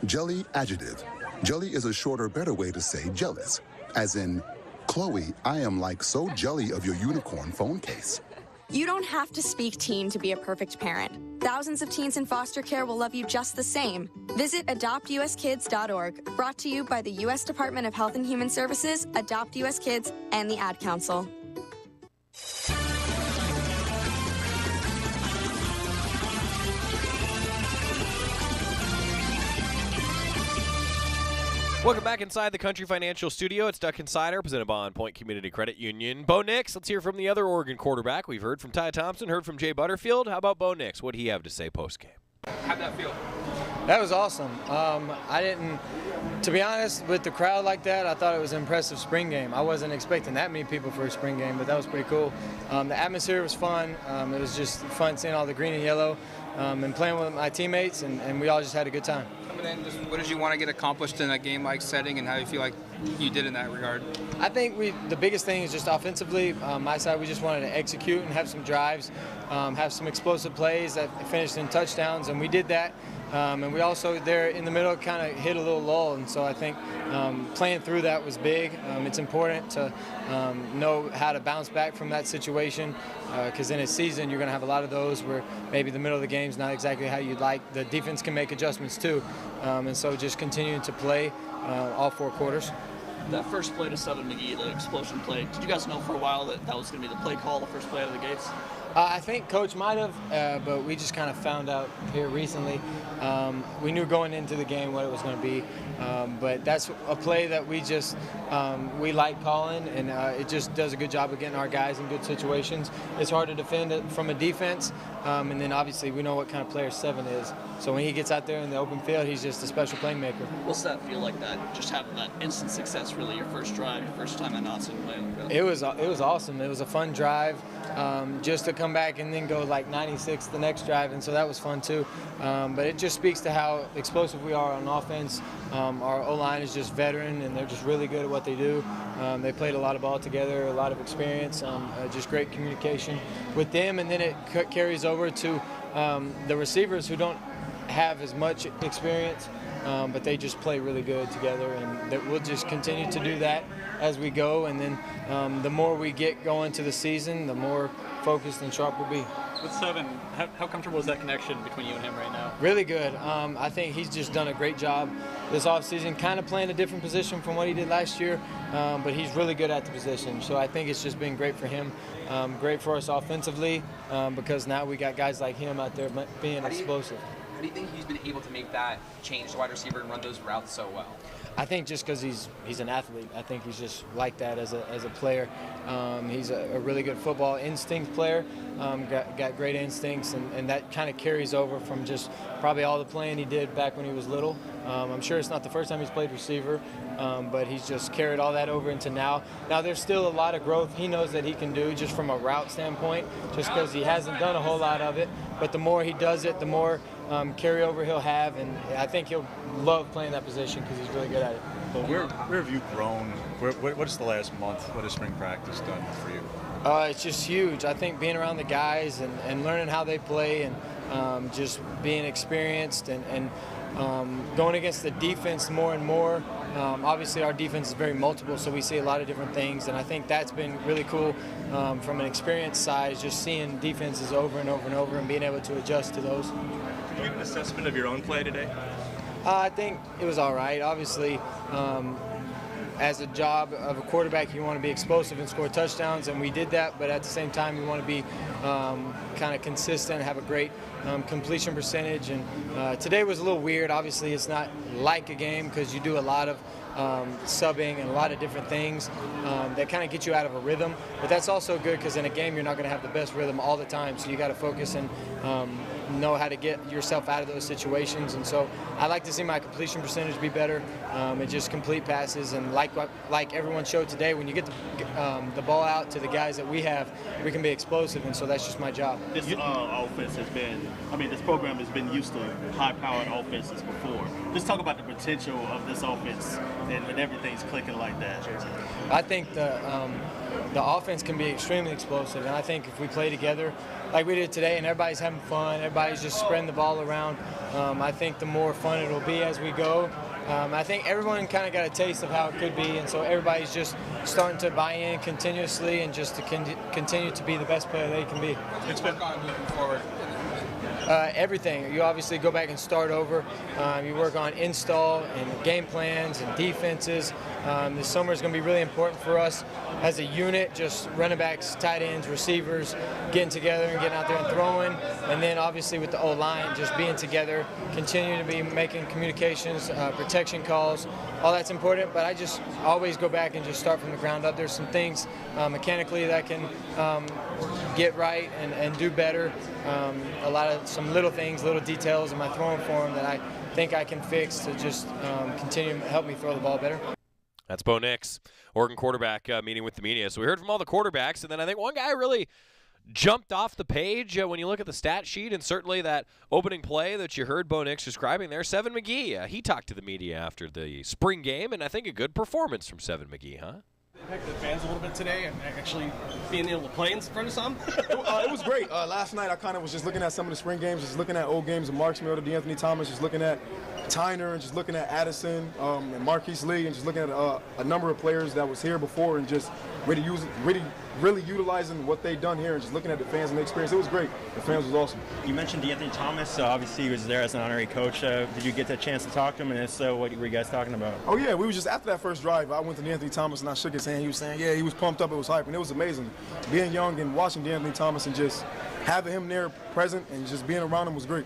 Jelly adjective. Jelly is a shorter, better way to say jealous. As in, Chloe, I am like so jelly of your unicorn phone case. You don't have to speak teen to be a perfect parent. Thousands of teens in foster care will love you just the same. Visit adoptuskids.org. Brought to you by the U.S. Department of Health and Human Services, Adopt US Kids, and the Ad Council. Welcome back inside the Country Financial Studio. It's Duck Insider, presented by On Point Community Credit Union. Bo Nix, let's hear from the other Oregon quarterback. We've heard from Ty Thompson, heard from Jay Butterfield. How about Bo Nix? What did he have to say post-game? How'd that feel? That was awesome. To be honest, with the crowd like that, I thought it was an impressive spring game. I wasn't expecting that many people for a spring game, but that was pretty cool. The atmosphere was fun. It was just fun seeing all the green and yellow and playing with my teammates, and we all just had a good time. Coming in, just what did you want to get accomplished in a game-like setting, and how do you feel like you did in that regard? I think the biggest thing is just offensively. My side, we just wanted to execute and have some drives, have some explosive plays that finished in touchdowns, and we did that. And we also, there in the middle, kind of hit a little lull, and so I think playing through that was big. It's important to know how to bounce back from that situation, because in a season you're going to have a lot of those where maybe the middle of the game is not exactly how you'd like. The defense can make adjustments too, and so just continuing to play all 4 quarters. That first play to Seven McGee, the explosion play, did you guys know for a while that that was going to be the play call, the first play out of the gates? I think Coach might have, but we just kind of found out here recently. We knew going into the game what it was going to be, but that's a play that we like calling, and it just does a good job of getting our guys in good situations. It's hard to defend it from a defense, and then obviously we know what kind of player Seven is. So when he gets out there in the open field, he's just a special playmaker. What's that feel like, that just having that instant success, really, your first drive, your first time at Austin playing like that? It was awesome. It was a fun drive, just to come back and then go like 96 the next drive, and so that was fun too. But it just speaks to how explosive we are on offense. Our O-line is just veteran, and they're just really good at what they do. They played a lot of ball together, a lot of experience, just great communication with them, and then it carries over to the receivers who don't have as much experience, but they just play really good together, and that we'll just continue to do that as we go, and then the more we get going to the season, the more focused and sharp we'll be. With Seven, how comfortable is that connection between you and him right now? Really good. I think he's just done a great job this offseason, kind of playing a different position from what he did last year, but he's really good at the position. So I think it's just been great for him, great for us offensively, because now we got guys like him out there being explosive. How do you think he's been able to make that change to wide receiver and run those routes so well? I think just because he's an athlete. I think he's just like that as a player. He's a really good football instinct player, got great instincts, and that kind of carries over from just probably all the playing he did back when he was little. I'm sure it's not the first time he's played receiver, but he's just carried all that over into now. Now there's still a lot of growth he knows that he can do just from a route standpoint, just because he hasn't done a whole lot of it. But the more he does it, the more carryover he'll have, and I think he'll love playing that position because he's really good at it. Well, where have you grown? What is the last month? What has spring practice done for you? It's just huge. I think being around the guys and learning how they play, and just being experienced and going against the defense more and more. Obviously our defense is very multiple, so we see a lot of different things, and I think that's been really cool from an experience side, just seeing defenses over and over and over and being able to adjust to those. Did you give an assessment of your own play today? I think it was all right. Obviously, as a job of a quarterback, you want to be explosive and score touchdowns, and we did that, but at the same time, we want to be kind of consistent, have a great completion percentage. And today was a little weird. Obviously, it's not like a game because you do a lot of subbing and a lot of different things that kind of get you out of a rhythm. But that's also good because in a game, you're not going to have the best rhythm all the time, so you got to focus and know how to get yourself out of those situations. And so I like to see my completion percentage be better, and just complete passes. And like everyone showed today, when you get the ball out to the guys that we have, we can be explosive. And so that's just my job. This offense has been, this program has been used to high-powered offenses before. Just talk about the potential of this offense and everything's clicking like that. I think the offense can be extremely explosive, and I think if we play together like we did today and everybody's having fun, everybody's just spreading the ball around, I think the more fun it'll be as we go. I think everyone kind of got a taste of how it could be, and so everybody's just starting to buy in continuously and just to continue to be the best player they can be. What's been on moving forward? Everything. You obviously go back and start over. You work on install and game plans and defenses. This summer is going to be really important for us as a unit, just running backs, tight ends, receivers, getting together and getting out there and throwing. And then obviously with the O-line, just being together, continuing to be making communications, protection calls. All that's important, but I just always go back and just start from the ground up. There's some things mechanically that I can get right and do better. Some little things, little details in my throwing form that I think I can fix to just continue to help me throw the ball better. That's Bo Nix, Oregon quarterback, meeting with the media. So we heard from all the quarterbacks, and then I think one guy really jumped off the page when you look at the stat sheet, and certainly that opening play that you heard Bo Nix describing there, Seven McGee. He talked to the media after the spring game, and I think a good performance from Seven McGee, huh? Impact the fans a little bit today and actually being able to play in front of some? It was great. Last night I kind of was just looking at some of the spring games, just looking at old games of Mark Smith, DeAnthony Thomas, just looking at Tyner and just looking at Addison and Marquise Lee and just looking at a number of players that was here before and just really utilizing what they've done here and just looking at the fans and the experience. It was great. The fans was awesome. You mentioned DeAnthony Thomas. Obviously, he was there as an honorary coach. Did you get the chance to talk to him? And if so, what were you guys talking about? Oh, yeah. We was just after that first drive, I went to DeAnthony Thomas and I shook his hand. He was saying, yeah, he was pumped up. It was hype. And it was amazing. Being young and watching DeAnthony Thomas and just having him there present and just being around him was great.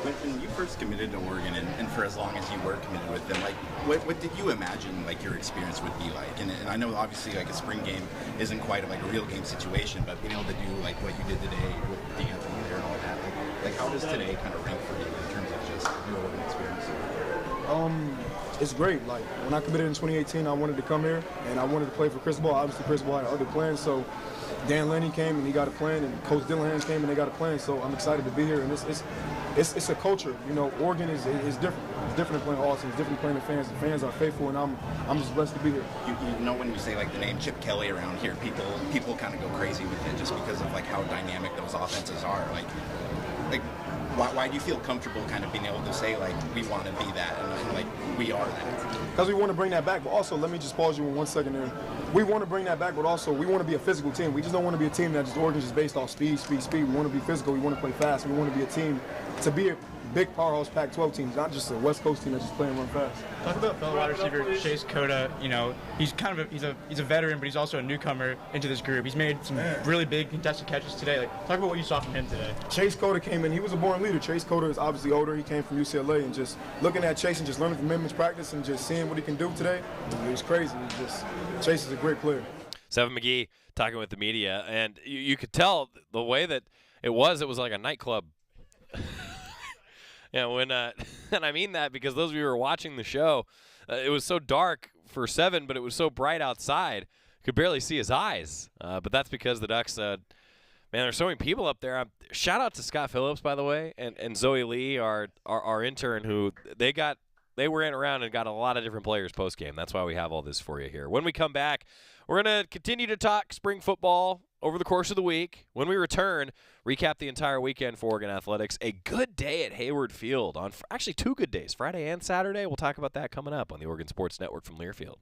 When you first committed to Oregon and for as long as you were committed with them, what did you imagine your experience would be like? And I know obviously a spring game isn't quite a real game situation, but being able to do what you did today with DeAnthony there and all that, how does today kind of rank for you in terms of just your Oregon experience? It's great. When I committed in 2018, I wanted to come here and I wanted to play for Cristobal. Obviously, Cristobal had other plans, so Dan Lanning came and he got a plan, and Coach Dillahan came and they got a plan. So I'm excited to be here, and it's a culture. Oregon is different. It's different than playing Austin. It's different than playing the fans. The fans are faithful, and I'm just blessed to be here. You know, when you say the name Chip Kelly around here, people kind of go crazy with it just because of how dynamic those offenses are. Why do you feel comfortable kind of being able to say we want to be that and we are that? Because we want to bring that back, but also let me just pause you in 1 second there. We want to bring that back, but also we want to be a physical team. We just don't want to be a team that just Oregon's just based off speed. We want to be physical. We want to play fast. We want to be a team to be a big powerhouse Pac-12 team, not just a West Coast team that's just playing run fast. Talk about fellow wide receiver Chase Cota. He's kind of he's a veteran, but he's also a newcomer into this group. He's made some really big contested catches today. Talk about what you saw from him today. Chase Cota came in. He was a born leader. Chase Cota is obviously older. He came from UCLA, and just looking at Chase and just learning from him in practice and just seeing what he can do today, it was crazy. Chase is a great player. Seven McGee talking with the media, and you could tell the way that it was like a nightclub. When and I mean that because those of you who were watching the show, it was so dark for Seven, but it was so bright outside, could barely see his eyes. But that's because the Ducks, there's so many people up there. Shout out to Scott Phillips, by the way, and Zoe Lee, our intern, who they ran around and got a lot of different players post game. That's why we have all this for you here. When we come back, we're going to continue to talk spring football over the course of the week. When we return, recap the entire weekend for Oregon Athletics. A good day at Hayward Field on actually 2 good days, Friday and Saturday. We'll talk about that coming up on the Oregon Sports Network from Learfield.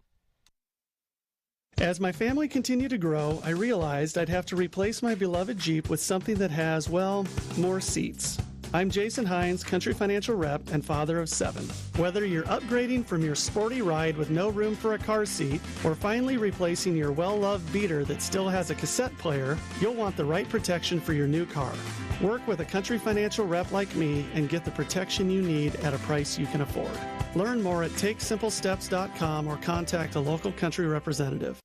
As my family continued to grow, I realized I'd have to replace my beloved Jeep with something that has, more seats. I'm Jason Hines, Country Financial Rep and father of 7. Whether you're upgrading from your sporty ride with no room for a car seat or finally replacing your well-loved beater that still has a cassette player, you'll want the right protection for your new car. Work with a Country Financial Rep like me and get the protection you need at a price you can afford. Learn more at TakeSimpleSteps.com or contact a local Country representative.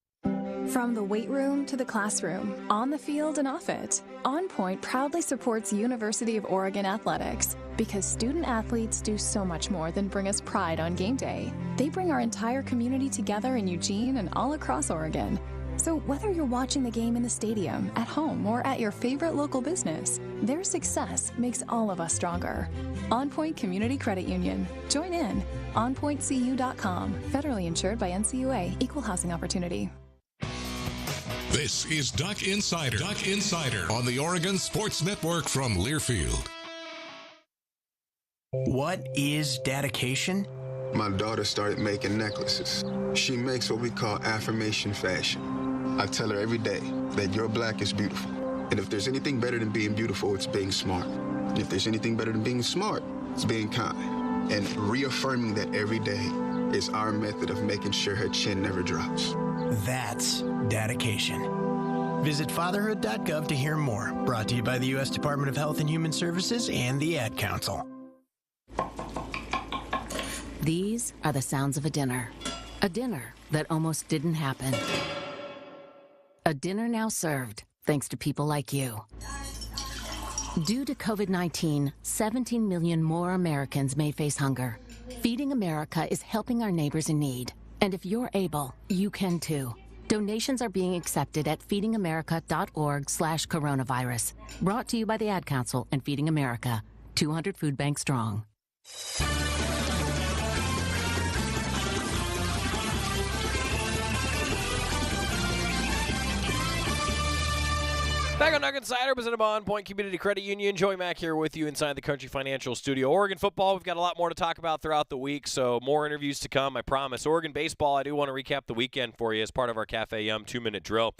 From the weight room to the classroom, on the field and off it, On Point proudly supports University of Oregon athletics because student athletes do so much more than bring us pride on game day. They bring our entire community together in Eugene and all across Oregon. So whether you're watching the game in the stadium, at home, or at your favorite local business, their success makes all of us stronger. On Point Community Credit Union. Join in. OnPointCU.com. Federally insured by NCUA. Equal housing opportunity. This is Duck Insider. Duck Insider on the Oregon Sports Network from Learfield. What is dedication? My daughter started making necklaces. She makes what we call affirmation fashion. I tell her every day that your black is beautiful. And if there's anything better than being beautiful, it's being smart. And if there's anything better than being smart, it's being kind. And reaffirming that every day is our method of making sure her chin never drops. That's dedication. Visit fatherhood.gov to hear more. Brought to you by the U.S. Department of Health and Human Services and the Ad Council. These are the sounds of a dinner. A dinner that almost didn't happen. A dinner now served, thanks to people like you. Due to COVID-19, 17 million more Americans may face hunger. Feeding America is helping our neighbors in need. And if you're able, you can too. Donations are being accepted at feedingamerica.org/coronavirus. Brought to you by the Ad Council and Feeding America. 200 food banks strong. Back on Duck Insider, presented by On Point Community Credit Union. Joey Mack here with you inside the Country Financial Studio. Oregon football, we've got a lot more to talk about throughout the week, so more interviews to come, I promise. Oregon baseball, I do want to recap the weekend for you as part of our Cafe Yum 2-minute drill.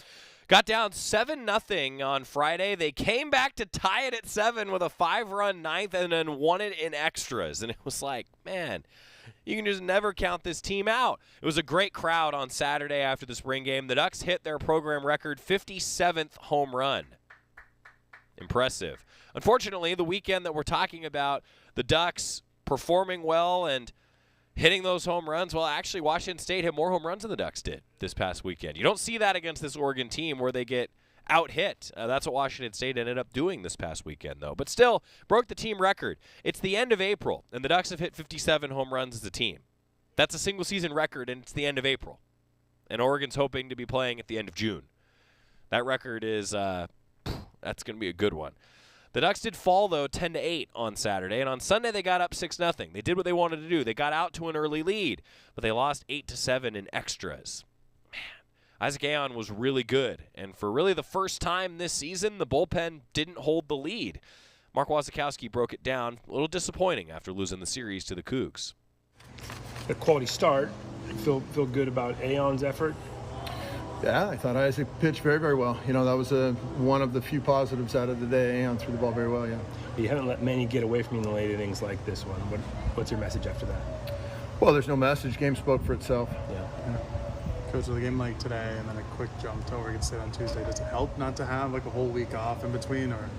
Got down 7-0 on Friday. They came back to tie it at 7 with a 5-run ninth and then won it in extras. And it was like, man, you can just never count this team out. It was a great crowd on Saturday after the spring game. The Ducks hit their program record 57th home run. Impressive. Unfortunately, the weekend that we're talking about, the Ducks performing well and hitting those home runs, well, actually, Washington State had more home runs than the Ducks did this past weekend. You don't see that against this Oregon team where they get out-hit. That's what Washington State ended up doing this past weekend, though. But still, broke the team record. It's the end of April, and the Ducks have hit 57 home runs as a team. That's a single-season record, and it's the end of April. And Oregon's hoping to be playing at the end of June. That record is that's going to be a good one. The Ducks did fall, though, 10-8 on Saturday, and on Sunday they got up 6-0. They did what they wanted to do. They got out to an early lead, but they lost 8-7 in extras. Man, Isaac Aon was really good, and for really the first time this season, the bullpen didn't hold the lead. Mark Wasikowski broke it down. A little disappointing after losing the series to the Cougs. A quality start. Feel good about Aon's effort. Yeah, I thought Isaac pitched very, very well. You know, that was one of the few positives out of the day. Aon threw the ball very well, yeah. You haven't let many get away from you in the late innings like this one. What's your message after that? Well, there's no message. Game spoke for itself. Yeah. Coach, with a game like today and then a quick jump to Oregon State on Tuesday, does it help not to have like a whole week off in between? Or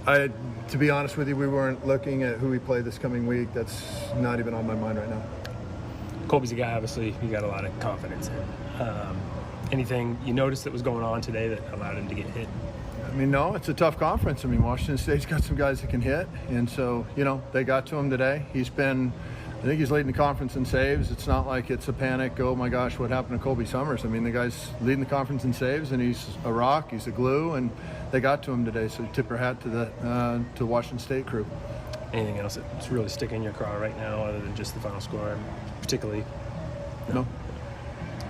To be honest with you, we weren't looking at who we play this coming week. That's not even on my mind right now. Colby's a guy, obviously, you got a lot of confidence in. Anything you noticed that was going on today that allowed him to get hit? I mean, no, it's a tough conference. I mean, Washington State's got some guys that can hit, and so, you know, they got to him today. I think he's leading the conference in saves. It's not like it's a panic, oh my gosh, what happened to Colby Summers? I mean, the guy's leading the conference in saves, and he's a rock, he's a glue, and they got to him today, so tip your hat to the Washington State crew. Anything else that's really sticking in your craw right now other than just the final score, particularly? No.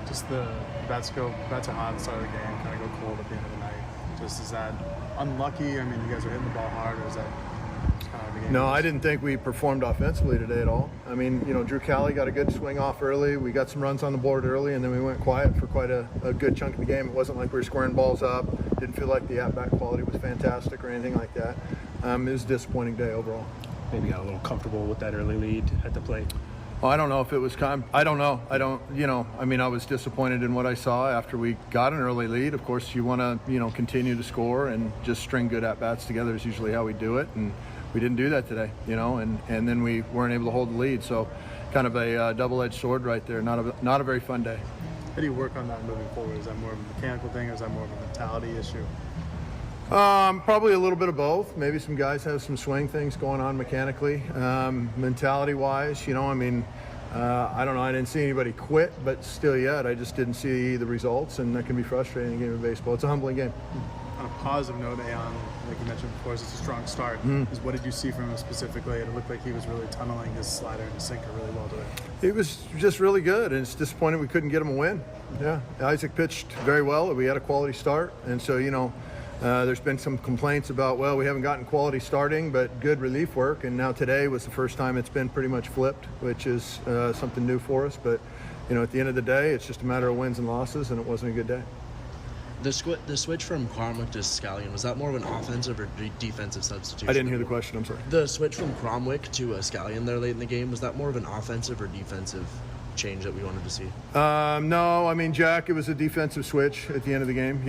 Just the bats are hot at the start of the game, kind of go cold at the end of the night. Just is that unlucky? I mean, you guys are hitting the ball hard, or is that kind of how the game No, is? I didn't think we performed offensively today at all. I mean, you know, Drew Calley got a good swing off early. We got some runs on the board early, and then we went quiet for quite a good chunk of the game. It wasn't like we were squaring balls up. Didn't feel like the at-bat quality was fantastic or anything like that. It was a disappointing day overall. Maybe got a little comfortable with that early lead at the plate. Well, I don't know if it was I don't know. I was disappointed in what I saw after we got an early lead. Of course, you want to, continue to score and just string good at-bats together is usually how we do it. And we didn't do that today, and then we weren't able to hold the lead. So kind of a double-edged sword right there. Not a very fun day. How do you work on that moving forward? Is that more of a mechanical thing, or is that more of a mentality issue? Probably a little bit of both. Maybe some guys have some swing things going on mechanically. Mentality-wise, I mean, I don't know. I didn't see anybody quit, but still yet, I just didn't see the results, and that can be frustrating in a game of baseball. It's a humbling game. On a positive note, Aon, like you mentioned before, it's a strong start. What did you see from him specifically? It looked like he was really tunneling his slider and his sinker really well today. He was just really good, and it's disappointing we couldn't get him a win. Yeah, Isaac pitched very well. We had a quality start, and so, there's been some complaints about, well, we haven't gotten quality starting, but good relief work, and now today was the first time it's been pretty much flipped, which is something new for us. But, at the end of the day, it's just a matter of wins and losses, and it wasn't a good day. The switch from Cromwick to Scallion, was that more of an offensive or defensive substitution? I didn't hear the question, I'm sorry. The switch from Cromwick to Scallion there late in the game, was that more of an offensive or defensive change that we wanted to see? No, I mean, Jack, it was a defensive switch at the end of the game.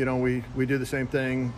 We do the same thing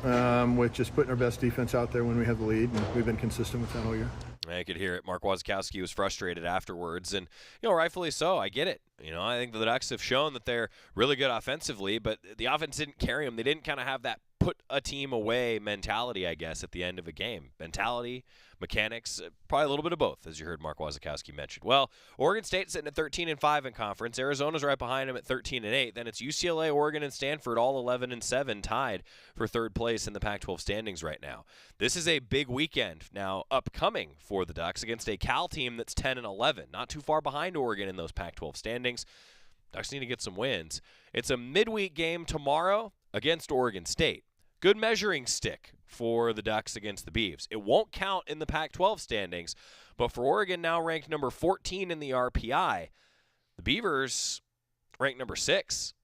with just putting our best defense out there when we have the lead, and we've been consistent with that all year. I could hear it. Mark Wasikowski was frustrated afterwards, and rightfully so. I get it. I think the Ducks have shown that they're really good offensively, but the offense didn't carry them. They didn't kind of have that put a team away mentality, I guess, at the end of a game. Mentality, mechanics, probably a little bit of both, as you heard Mark Wasikowski mention. Well, Oregon State's sitting at 13-5 in conference. Arizona's right behind them at 13-8. Then it's UCLA, Oregon, and Stanford, all 11-7, tied for third place in the Pac-12 standings right now. This is a big weekend now upcoming for the Ducks against a Cal team that's 10-11, not too far behind Oregon in those Pac-12 standings. Ducks need to get some wins. It's a midweek game tomorrow against Oregon State. Good measuring stick for the Ducks against the Beavs. It won't count in the Pac-12 standings, but for Oregon, now ranked number 14 in the RPI, the Beavers ranked number 6.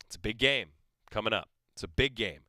It's a big game coming up. It's a big game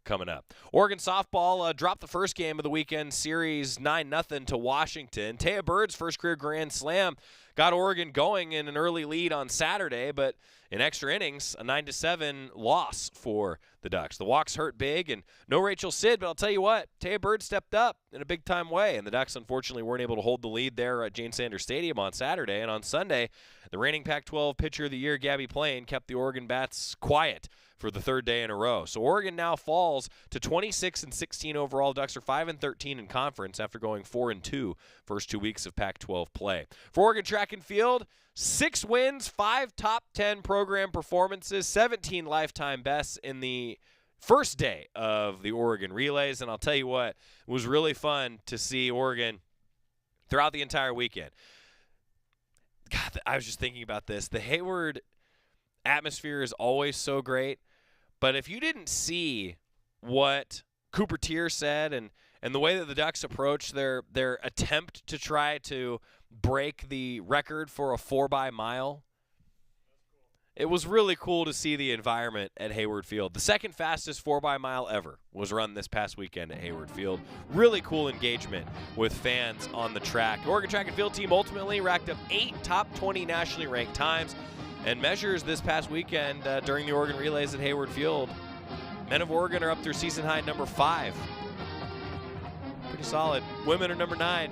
coming up. Oregon softball dropped the first game of the weekend series 9-0 to Washington. Taya Bird's first career grand slam got Oregon going in an early lead on Saturday, but in extra innings, a 9-7 loss for the Ducks. The walks hurt big, and no Rachel Sid, but I'll tell you what, Taya Bird stepped up in a big-time way, and the Ducks unfortunately weren't able to hold the lead there at Jane Sanders Stadium on Saturday. And on Sunday, the reigning Pac-12 Pitcher of the Year, Gabby Plain, kept the Oregon Bats quiet for the third day in a row. So Oregon now falls to 26-16 overall. Ducks are 5-13 in conference after going 4-2 first 2 weeks of Pac-12 play. For Oregon track and field, 6 wins, 5 top 10 program performances, 17 lifetime bests in the first day of the Oregon relays. And I'll tell you what, it was really fun to see Oregon throughout the entire weekend. God, I was just thinking about this. The Hayward atmosphere is always so great, but if you didn't see what Cooper Tier said and the way that the Ducks approached their attempt to try to break the record for a 4x-mile, it was really cool to see the environment at Hayward Field. The second fastest 4x-mile ever was run this past weekend at Hayward Field. Really cool engagement with fans on the track. The Oregon track and field team ultimately racked up 8 top 20 nationally ranked times. And measures this past weekend during the Oregon relays at Hayward Field, men of Oregon are up their season high number 5. Pretty solid. Women are number 9.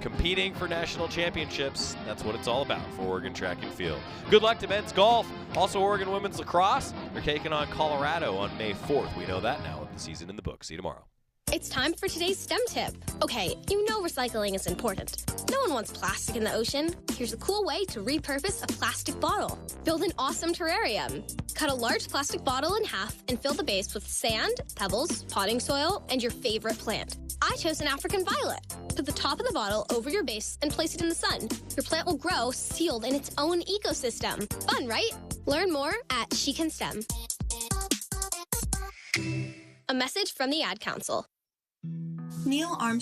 Competing for national championships, that's what it's all about for Oregon track and field. Good luck to men's golf. Also Oregon women's lacrosse. They're taking on Colorado on May 4th. We know that now with the season in the books. See you tomorrow. It's time for today's STEM tip. Okay, you know recycling is important. No one wants plastic in the ocean. Here's a cool way to repurpose a plastic bottle. Build an awesome terrarium. Cut a large plastic bottle in half and fill the base with sand, pebbles, potting soil, and your favorite plant. I chose an African violet. Put the top of the bottle over your base and place it in the sun. Your plant will grow sealed in its own ecosystem. Fun, right? Learn more at She Can STEM. A message from the Ad Council. Neil Armstrong